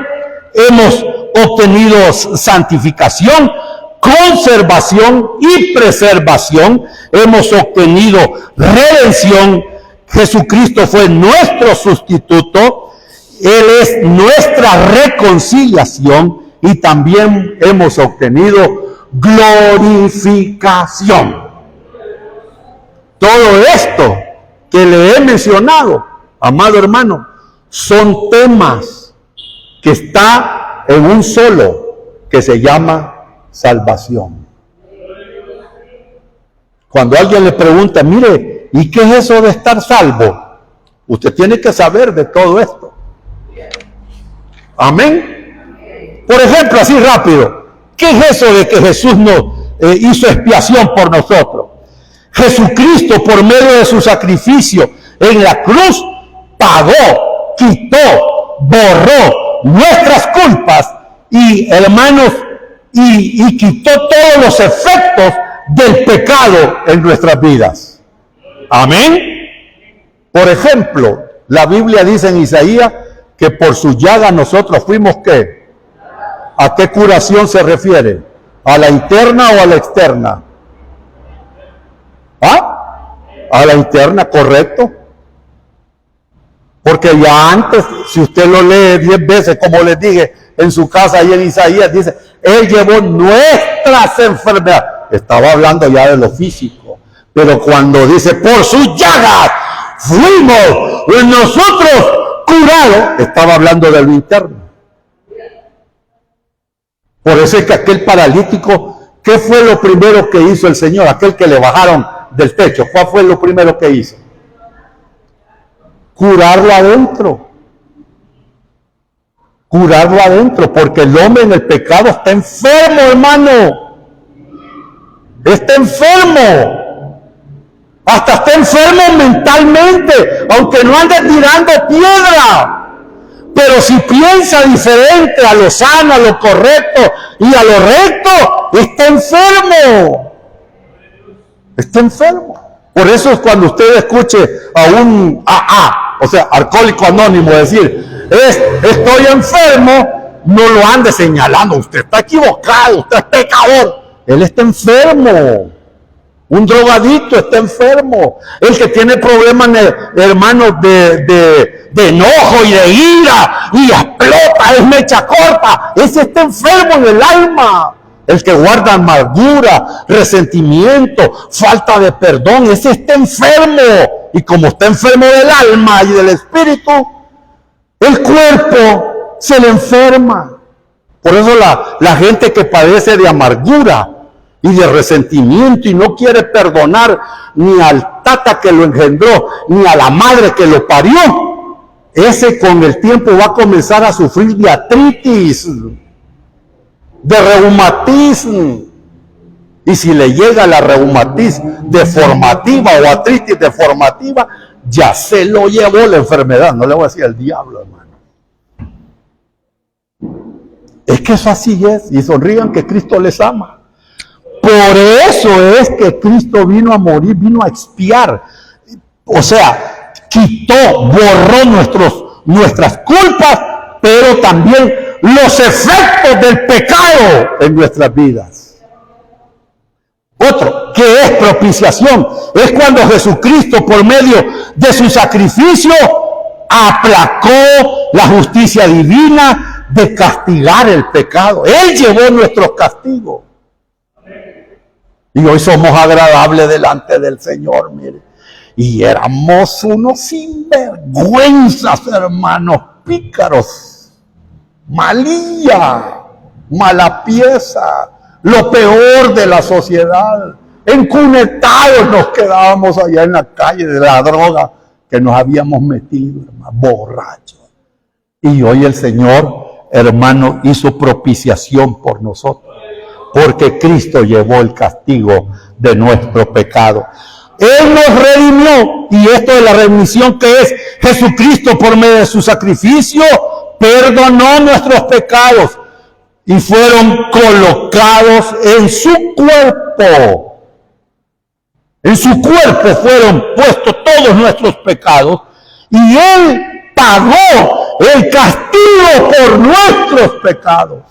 Hemos obtenido santificación, conservación y preservación. Hemos obtenido redención. Jesucristo fue nuestro sustituto. Él es nuestra reconciliación. Y también hemos obtenido glorificación. Todo esto que le he mencionado, amado hermano, son temas que está en un solo, que se llama salvación. Cuando alguien le pregunta, mire, ¿y qué es eso de estar salvo? Usted tiene que saber de todo esto. Amén. Por ejemplo, así rápido, ¿Qué es eso de que Jesús nos hizo expiación por nosotros? Jesucristo, por medio de su sacrificio en la cruz, pagó, quitó, borró nuestras culpas y, hermanos, y quitó todos los efectos del pecado en nuestras vidas. Amén. Por ejemplo, la Biblia dice en Isaías que por su llaga nosotros fuimos ¿qué? ¿A qué curación se refiere? ¿A la interna o a la externa? ¿Ah? A la interna, correcto. Porque ya antes, si usted lo lee 10 veces, como les dije, en su casa ahí en Isaías, dice, Él llevó nuestras enfermedades. Estaba hablando ya de lo físico. Pero cuando dice, por sus llagas fuimos nosotros curados, estaba hablando de lo interno. Por eso es que aquel paralítico, ¿qué fue lo primero que hizo el Señor? Aquel que le bajaron del techo, ¿cuál fue lo primero que hizo? Curarlo adentro. Curarlo adentro, porque el hombre en el pecado está enfermo, hermano. Está enfermo. Hasta está enfermo mentalmente, aunque no ande tirando piedra. Pero si piensa diferente a lo sano, a lo correcto y a lo recto, está enfermo. Está enfermo. Por eso es cuando usted escuche a un AA, o sea, alcohólico anónimo, decir, estoy enfermo, no lo ande señalando, usted está equivocado, usted es pecador. Él está enfermo. Un drogadicto está enfermo. El que tiene problemas, hermanos, de enojo y de ira y explota, es mecha corta. Ese está enfermo en el alma. El que guarda amargura, resentimiento, falta de perdón, ese está enfermo. Y como está enfermo del alma y del espíritu, el cuerpo se le enferma. Por eso la gente que padece de amargura y de resentimiento y no quiere perdonar ni al tata que lo engendró, ni a la madre que lo parió, ese con el tiempo va a comenzar a sufrir de artritis, de reumatismo. Y si le llega la reumatitis deformativa o artritis deformativa, ya se lo llevó la enfermedad. No le voy a decir el diablo, hermano. Es que eso así es. Y sonrían que Cristo les ama. Por eso es que Cristo vino a morir, vino a expiar. O sea, quitó, borró nuestras culpas, pero también los efectos del pecado en nuestras vidas. Otro, que es propiciación, es cuando Jesucristo, por medio de su sacrificio, aplacó la justicia divina de castigar el pecado. Él llevó nuestros castigos. Y hoy somos agradables delante del Señor, mire. Y éramos unos sinvergüenzas, hermanos, pícaros, malilla, mala pieza, lo peor de la sociedad. Encunetados nos quedábamos allá en la calle de la droga que nos habíamos metido, hermano, borrachos. Y hoy el Señor, hermano, hizo propiciación por nosotros. Porque Cristo llevó el castigo de nuestro pecado. Él nos redimió, y esto de la remisión que es Jesucristo por medio de su sacrificio, perdonó nuestros pecados y fueron colocados en su cuerpo. En su cuerpo fueron puestos todos nuestros pecados y Él pagó el castigo por nuestros pecados.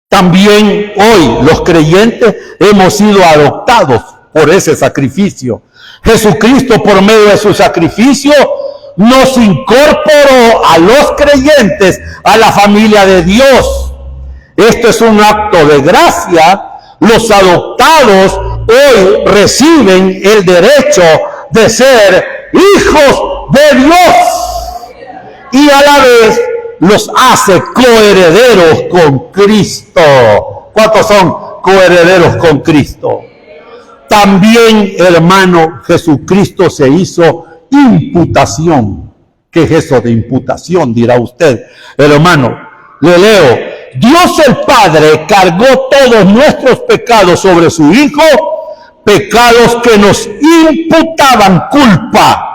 También hoy los creyentes hemos sido adoptados por ese sacrificio. Jesucristo, por medio de su sacrificio, nos incorporó a los creyentes a la familia de Dios. Esto es un acto de gracia. Los adoptados hoy reciben el derecho de ser hijos de Dios y a la vez los hace coherederos con Cristo. ¿Cuántos son coherederos con Cristo? También, hermano, Jesucristo se hizo imputación. ¿Qué es eso de imputación? Dirá usted. Hermano, le leo. Dios el Padre cargó todos nuestros pecados sobre su Hijo, pecados que nos imputaban culpa.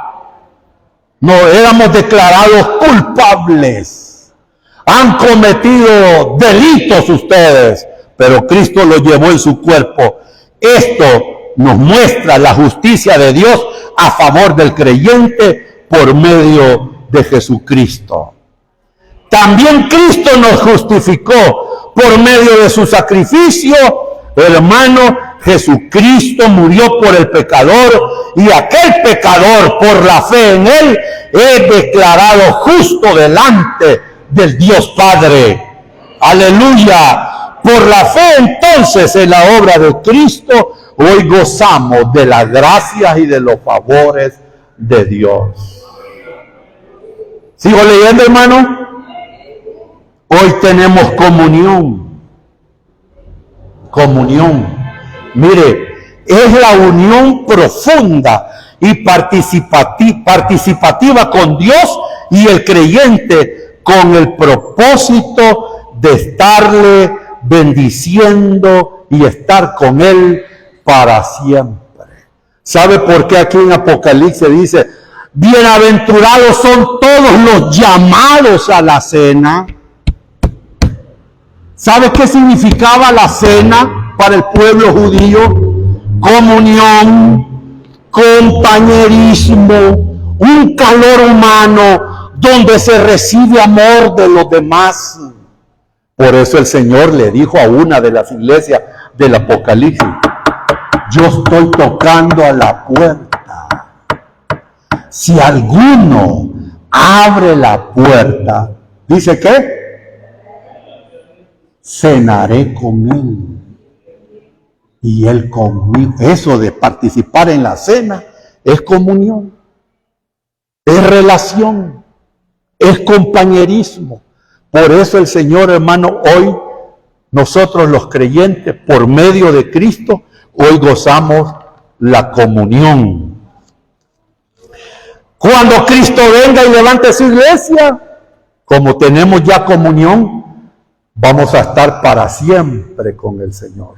No éramos declarados culpables. Han cometido delitos ustedes, pero Cristo los llevó en su cuerpo. Esto nos muestra la justicia de Dios a favor del creyente por medio de Jesucristo. También Cristo nos justificó por medio de su sacrificio. Hermano, Jesucristo murió por el pecador y aquel pecador, por la fe en él, es declarado justo delante del Dios Padre. Aleluya. Por la fe entonces en la obra de Cristo, hoy gozamos de las gracias y de los favores de Dios. ¿Sigo leyendo, hermano? Hoy tenemos comunión. Comunión. Mire, es la unión profunda y participativa con Dios y el creyente, con el propósito de estarle bendiciendo y estar con él para siempre. ¿Sabe por qué aquí en Apocalipsis dice, bienaventurados son todos los llamados a la cena? ¿Sabe qué significaba la cena para el pueblo judío? Comunión, compañerismo, un calor humano donde se recibe amor de los demás. Por eso el Señor le dijo a una de las iglesias del Apocalipsis, yo estoy tocando a la puerta. Si alguno abre la puerta, ¿dice qué? Cenaré con él y él conmigo. Eso de participar en la cena es comunión, es relación, es compañerismo. Por eso el Señor, hermano, hoy nosotros los creyentes, por medio de Cristo, hoy gozamos la comunión. Cuando Cristo venga y levante su iglesia, como tenemos ya comunión, vamos a estar para siempre con el Señor.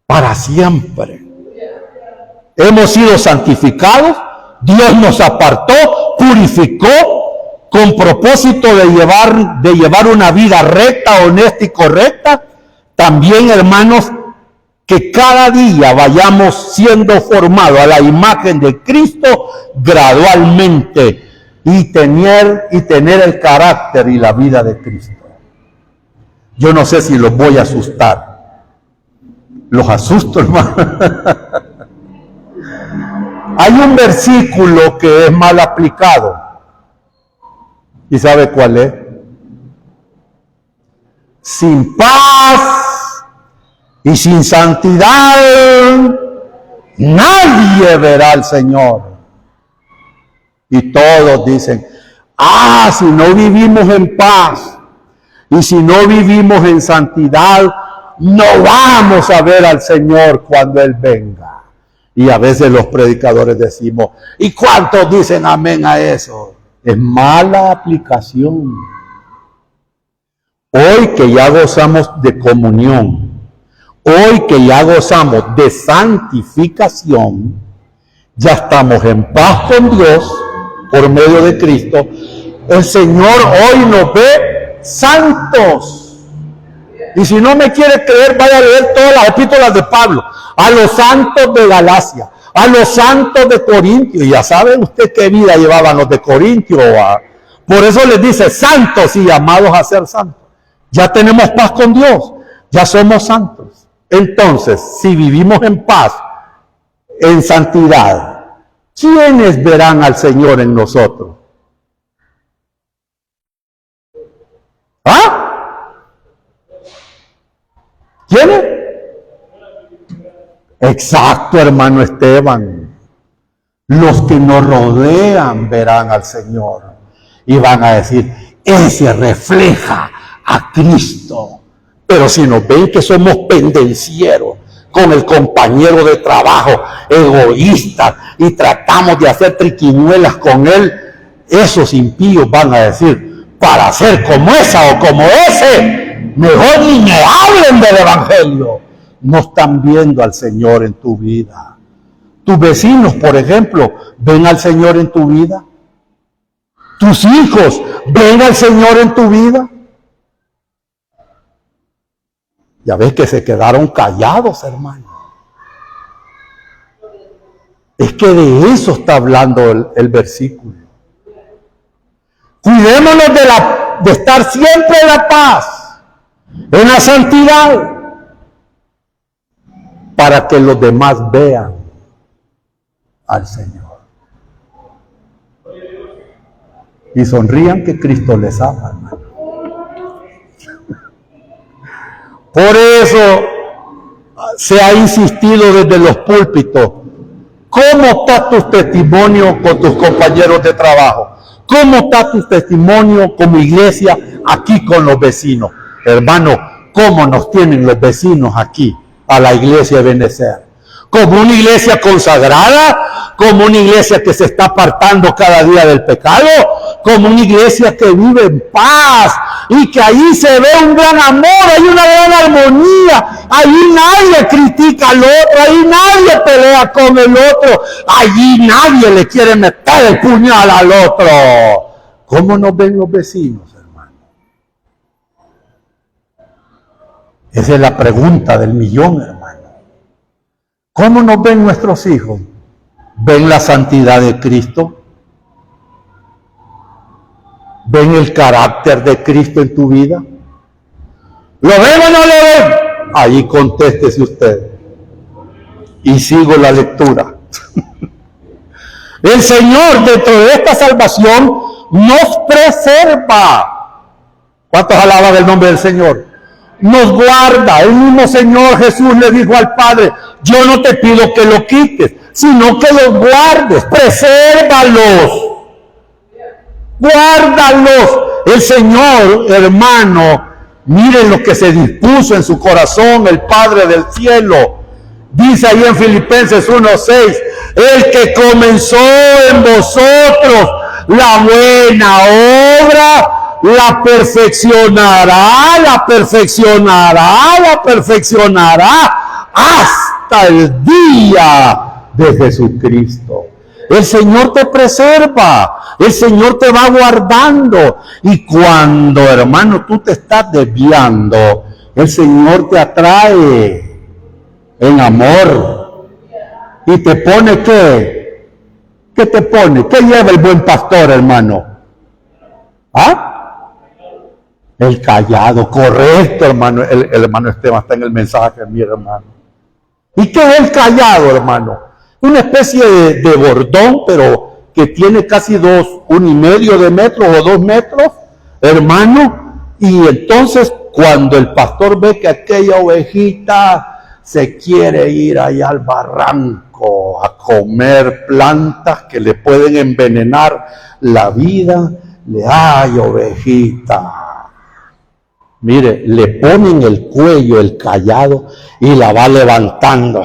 Para siempre. Hemos sido santificados, Dios nos apartó, purificó, con propósito de llevar una vida recta, honesta y correcta. También, hermanos, que cada día vayamos siendo formados a la imagen de Cristo gradualmente y tener el carácter y la vida de Cristo. Yo no sé si los voy a asustar. Los asusto, hermano. Hay un versículo que es mal aplicado. ¿Y sabe cuál es? Sin paz y sin santidad nadie verá al Señor. Y todos dicen, si no vivimos en paz y si no vivimos en santidad, no vamos a ver al Señor cuando Él venga. Y a veces los predicadores decimos, ¿y cuántos dicen amén a eso? Es mala aplicación. Hoy que ya gozamos de comunión, hoy que ya gozamos de santificación, ya estamos en paz con Dios por medio de Cristo. El Señor hoy nos ve santos. Y si no me quiere creer, vaya a leer todas las epístolas de Pablo, a los santos de Galacia, a los santos de Corintio. Y ya sabe usted qué vida llevaban los de Corintio. Por eso les dice santos y llamados a ser santos. Ya tenemos paz con Dios, ya somos santos. Entonces, si vivimos en paz, en santidad, ¿quiénes verán al Señor en nosotros? ¿Quiénes? Exacto, hermano Esteban. Los que nos rodean verán al Señor y van a decir, ese refleja a Cristo. Pero si nos ven que somos pendencieros con el compañero de trabajo, egoístas, y tratamos de hacer triquiñuelas con él, esos impíos van a decir, para ser como esa o como ese. Mejor ni me hablen del evangelio. No están viendo al Señor en tu vida. Tus vecinos, por ejemplo, ven al Señor en tu vida. Tus hijos ven al Señor en tu vida. Ya ves que se quedaron callados, hermano. Es que de eso está hablando el versículo. Cuidémonos de estar siempre en la paz, en la santidad, para que los demás vean al Señor y sonrían que Cristo les ama, hermano. Por eso se ha insistido desde los púlpitos. ¿Cómo está tu testimonio con tus compañeros de trabajo? ¿Cómo está tu testimonio como iglesia aquí con los vecinos? Hermano, ¿cómo nos tienen los vecinos aquí a la iglesia de Benecer? Como una iglesia consagrada, como una iglesia que se está apartando cada día del pecado, como una iglesia que vive en paz y que ahí se ve un gran amor, hay una gran armonía, ahí nadie critica al otro, ahí nadie pelea con el otro, allí nadie le quiere meter el puñal al otro. ¿Cómo nos ven los vecinos, hermano? Esa es la pregunta del millón, hermano. ¿Cómo nos ven nuestros hijos? ¿Ven la santidad de Cristo? ¿Ven el carácter de Cristo en tu vida? ¿Lo ven o no lo ven? Ahí contéstese usted. Y sigo la lectura. El Señor, dentro de esta salvación, nos preserva. ¿Cuántos alaban el nombre del Señor? Nos guarda. El mismo Señor Jesús le dijo al Padre: yo no te pido que lo quites, sino que los guardes, presérvalos, guárdalos. El Señor, hermano, miren lo que se dispuso en su corazón el Padre del cielo. Dice ahí en Filipenses 1:6, el que comenzó en vosotros la buena obra, la perfeccionará hasta el día de Jesucristo. El Señor te preserva, el Señor te va guardando. Y cuando, hermano, tú te estás desviando, el Señor te atrae en amor y te pone ¿qué? ¿Qué te pone? ¿Qué lleva el buen pastor, hermano? ¿Ah? El callado, correcto, hermano. El hermano Esteban está en el mensaje, mi hermano. ¿Y qué es el callado, hermano? Una especie de bordón, pero que tiene casi 1,5 de metro o 2 metros, hermano. Y entonces, cuando el pastor ve que aquella ovejita se quiere ir allá al barranco a comer plantas que le pueden envenenar la vida, ay, ovejita. Mire, le ponen el cuello, el callado, y la va levantando.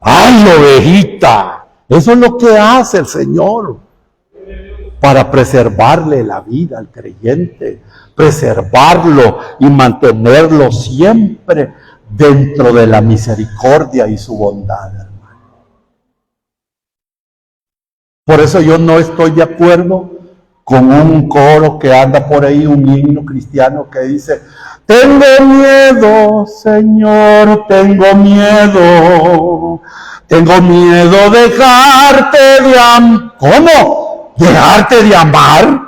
¡Ay, ovejita! Eso es lo que hace el Señor para preservarle la vida al creyente, preservarlo y mantenerlo siempre dentro de la misericordia y su bondad, hermano. Por eso yo no estoy de acuerdo con un coro que anda por ahí, un himno cristiano que dice: tengo miedo, Señor, tengo miedo dejarte de amar. ¿Cómo? ¿Dejarte de amar?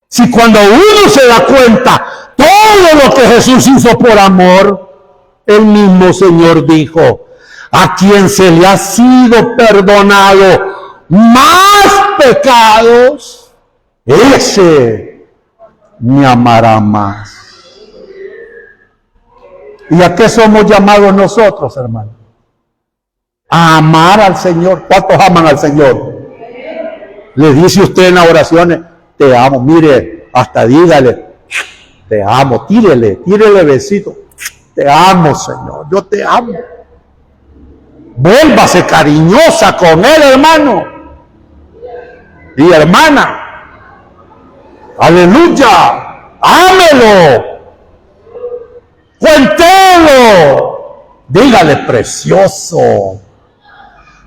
Si cuando uno se da cuenta todo lo que Jesús hizo por amor, el mismo Señor dijo: a quien se le ha sido perdonado más pecados, ese me amará más. ¿Y a qué somos llamados nosotros, hermano? A amar al Señor. ¿Cuántos aman al Señor? Le dice usted en las oraciones: te amo. Mire, hasta dígale: te amo. Tírele besito. Te amo, Señor. Yo te amo. Vuélvase cariñosa con Él, hermano y hermana. Aleluya. Ámelo. Cuéntelo. Dígale, precioso.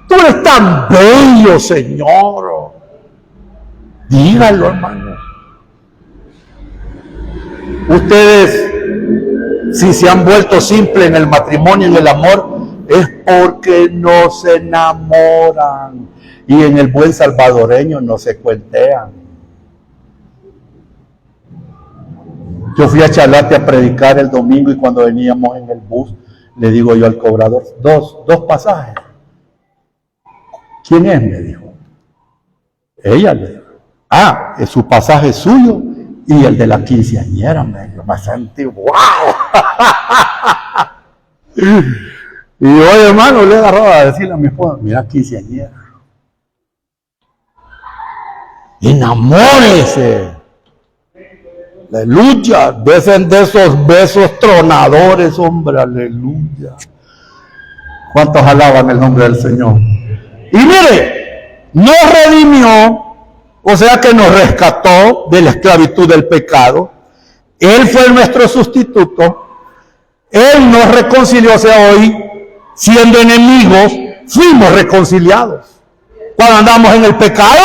Tú eres tan bello, Señor. Dígalo, hermano. Ustedes, si se han vuelto simples en el matrimonio y en el amor, es porque no se enamoran. Y en el buen salvadoreño no se cuentean. Yo fui a Chalate a predicar el domingo y cuando veníamos en el bus, le digo yo al cobrador, dos pasajes. ¿Quién es? Me dijo. Ella le dijo. Es su pasaje suyo y el de la quinceañera. Me sentí, ¡wow! Y hoy, hermano, le agarró a decirle a mi esposa, mira, quinceañera. Enamórese. Aleluya. Desen de esos besos tronadores, hombre, aleluya. ¿Cuántos alaban el nombre del Señor? Y mire, nos redimió, o sea que nos rescató de la esclavitud del pecado. Él fue nuestro sustituto. Él nos reconcilió, o sea, hoy, siendo enemigos, fuimos reconciliados. Cuando andamos en el pecado,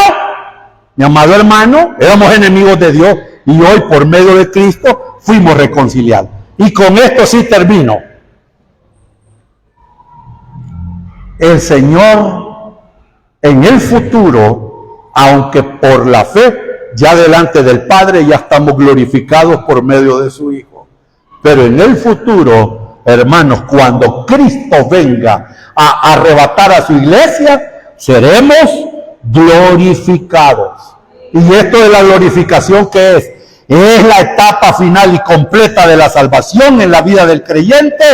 mi amado hermano, éramos enemigos de Dios. Y hoy, por medio de Cristo, fuimos reconciliados. Y con esto sí termino. El Señor, en el futuro, aunque por la fe, ya delante del Padre, ya estamos glorificados por medio de su Hijo. Pero en el futuro, hermanos, cuando Cristo venga a arrebatar a su iglesia, seremos glorificados. Y esto de la glorificación, ¿qué es? Es la etapa final y completa de la salvación en la vida del creyente,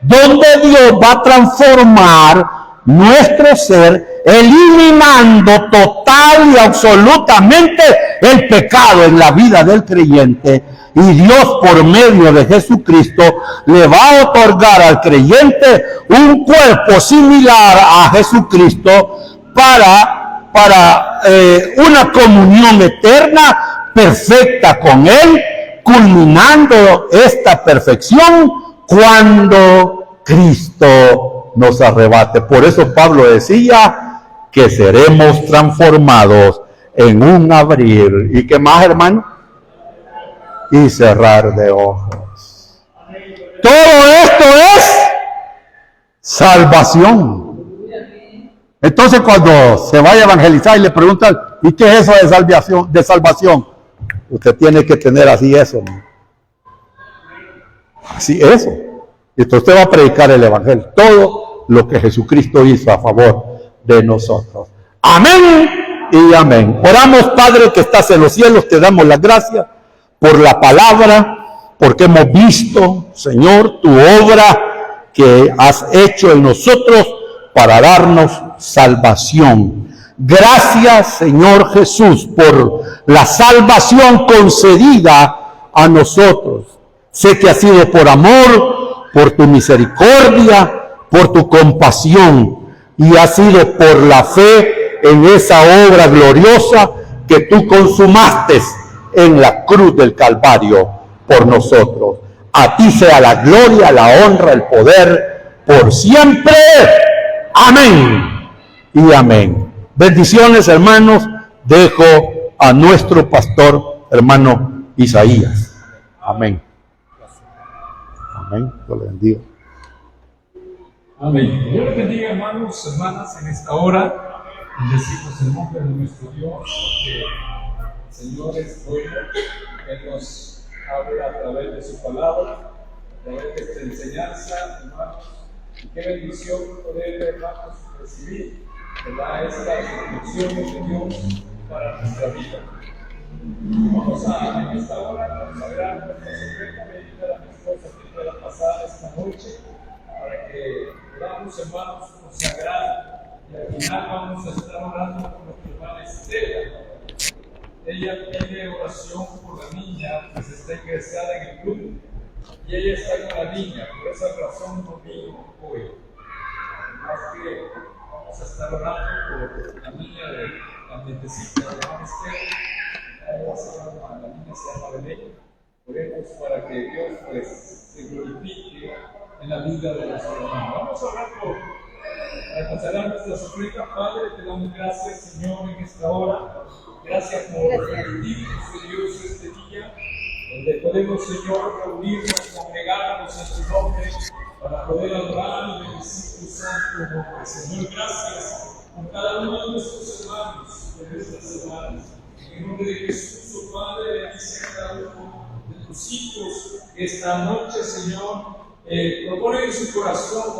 donde Dios va a transformar nuestro ser, eliminando total y absolutamente el pecado en la vida del creyente. Y Dios, por medio de Jesucristo, le va a otorgar al creyente un cuerpo similar a Jesucristo para una comunión eterna perfecta con Él, culminando esta perfección cuando Cristo nos arrebate. Por eso Pablo decía que seremos transformados en un abrir. ¿Y qué más, hermano? Y cerrar de ojos. Todo esto es salvación. Entonces, cuando se vaya a evangelizar y le preguntan, ¿y qué es eso de salvación? Usted tiene que tener así eso, ¿no? Así eso. Entonces usted va a predicar el evangelio, todo lo que Jesucristo hizo a favor de nosotros. Amén y amén. Oramos, Padre que estás en los cielos, te damos las gracias por la palabra, porque hemos visto, Señor, tu obra que has hecho en nosotros para darnos salvación. Gracias, Señor Jesús, por la salvación concedida a nosotros. Sé que ha sido por amor, por tu misericordia, por tu compasión, y ha sido por la fe en esa obra gloriosa que tú consumaste en la cruz del Calvario por nosotros. A ti sea la gloria, la honra, el poder, por siempre. Amén y amén. Bendiciones, hermanos. Dejo a nuestro pastor, hermano Isaías. Amén. Amén. Dios le bendiga. Amén. Dios les bendiga, hermanos, hermanas, en esta hora. Bendecimos el nombre de nuestro Dios, que el Señor es bueno, que nos habla a través de su palabra, a través de esta enseñanza, hermanos. Y qué bendición poder, hermanos, recibir, ¿verdad?, estas instrucciones de Dios para nuestra vida. Vamos a, en esta hora, vamos a ver algo que se pedir a mi esposa que pueda pasar esta noche para que podamos, hermanos, consagrar, y al final vamos a estar orando por nuestra hermana Estela. Ella pide oración por la niña que se está ingresada en el club y ella está con la niña, por esa razón no vino hoy. Además que vamos a estar orando por la niña de la nietecita de la hermana Estela. la niña se llama Belén. Oremos para que Dios pues se glorifique en la vida de nuestro hermano. Vamos a orar para consagrar nuestra ofrendas. Padre, te damos gracias, Señor, en esta hora. Gracias por permitirnos, Dios, este día, donde podemos, Señor, reunirnos, congregarnos en tu nombre, para poder adorar y bendecir tu santo nombre. Señor, gracias por cada uno de nuestros hermanos, de nuestras hermanas. En el nombre de Jesús, oh Padre, bendice a cada uno de tus hijos esta noche, Señor. Propone en su corazón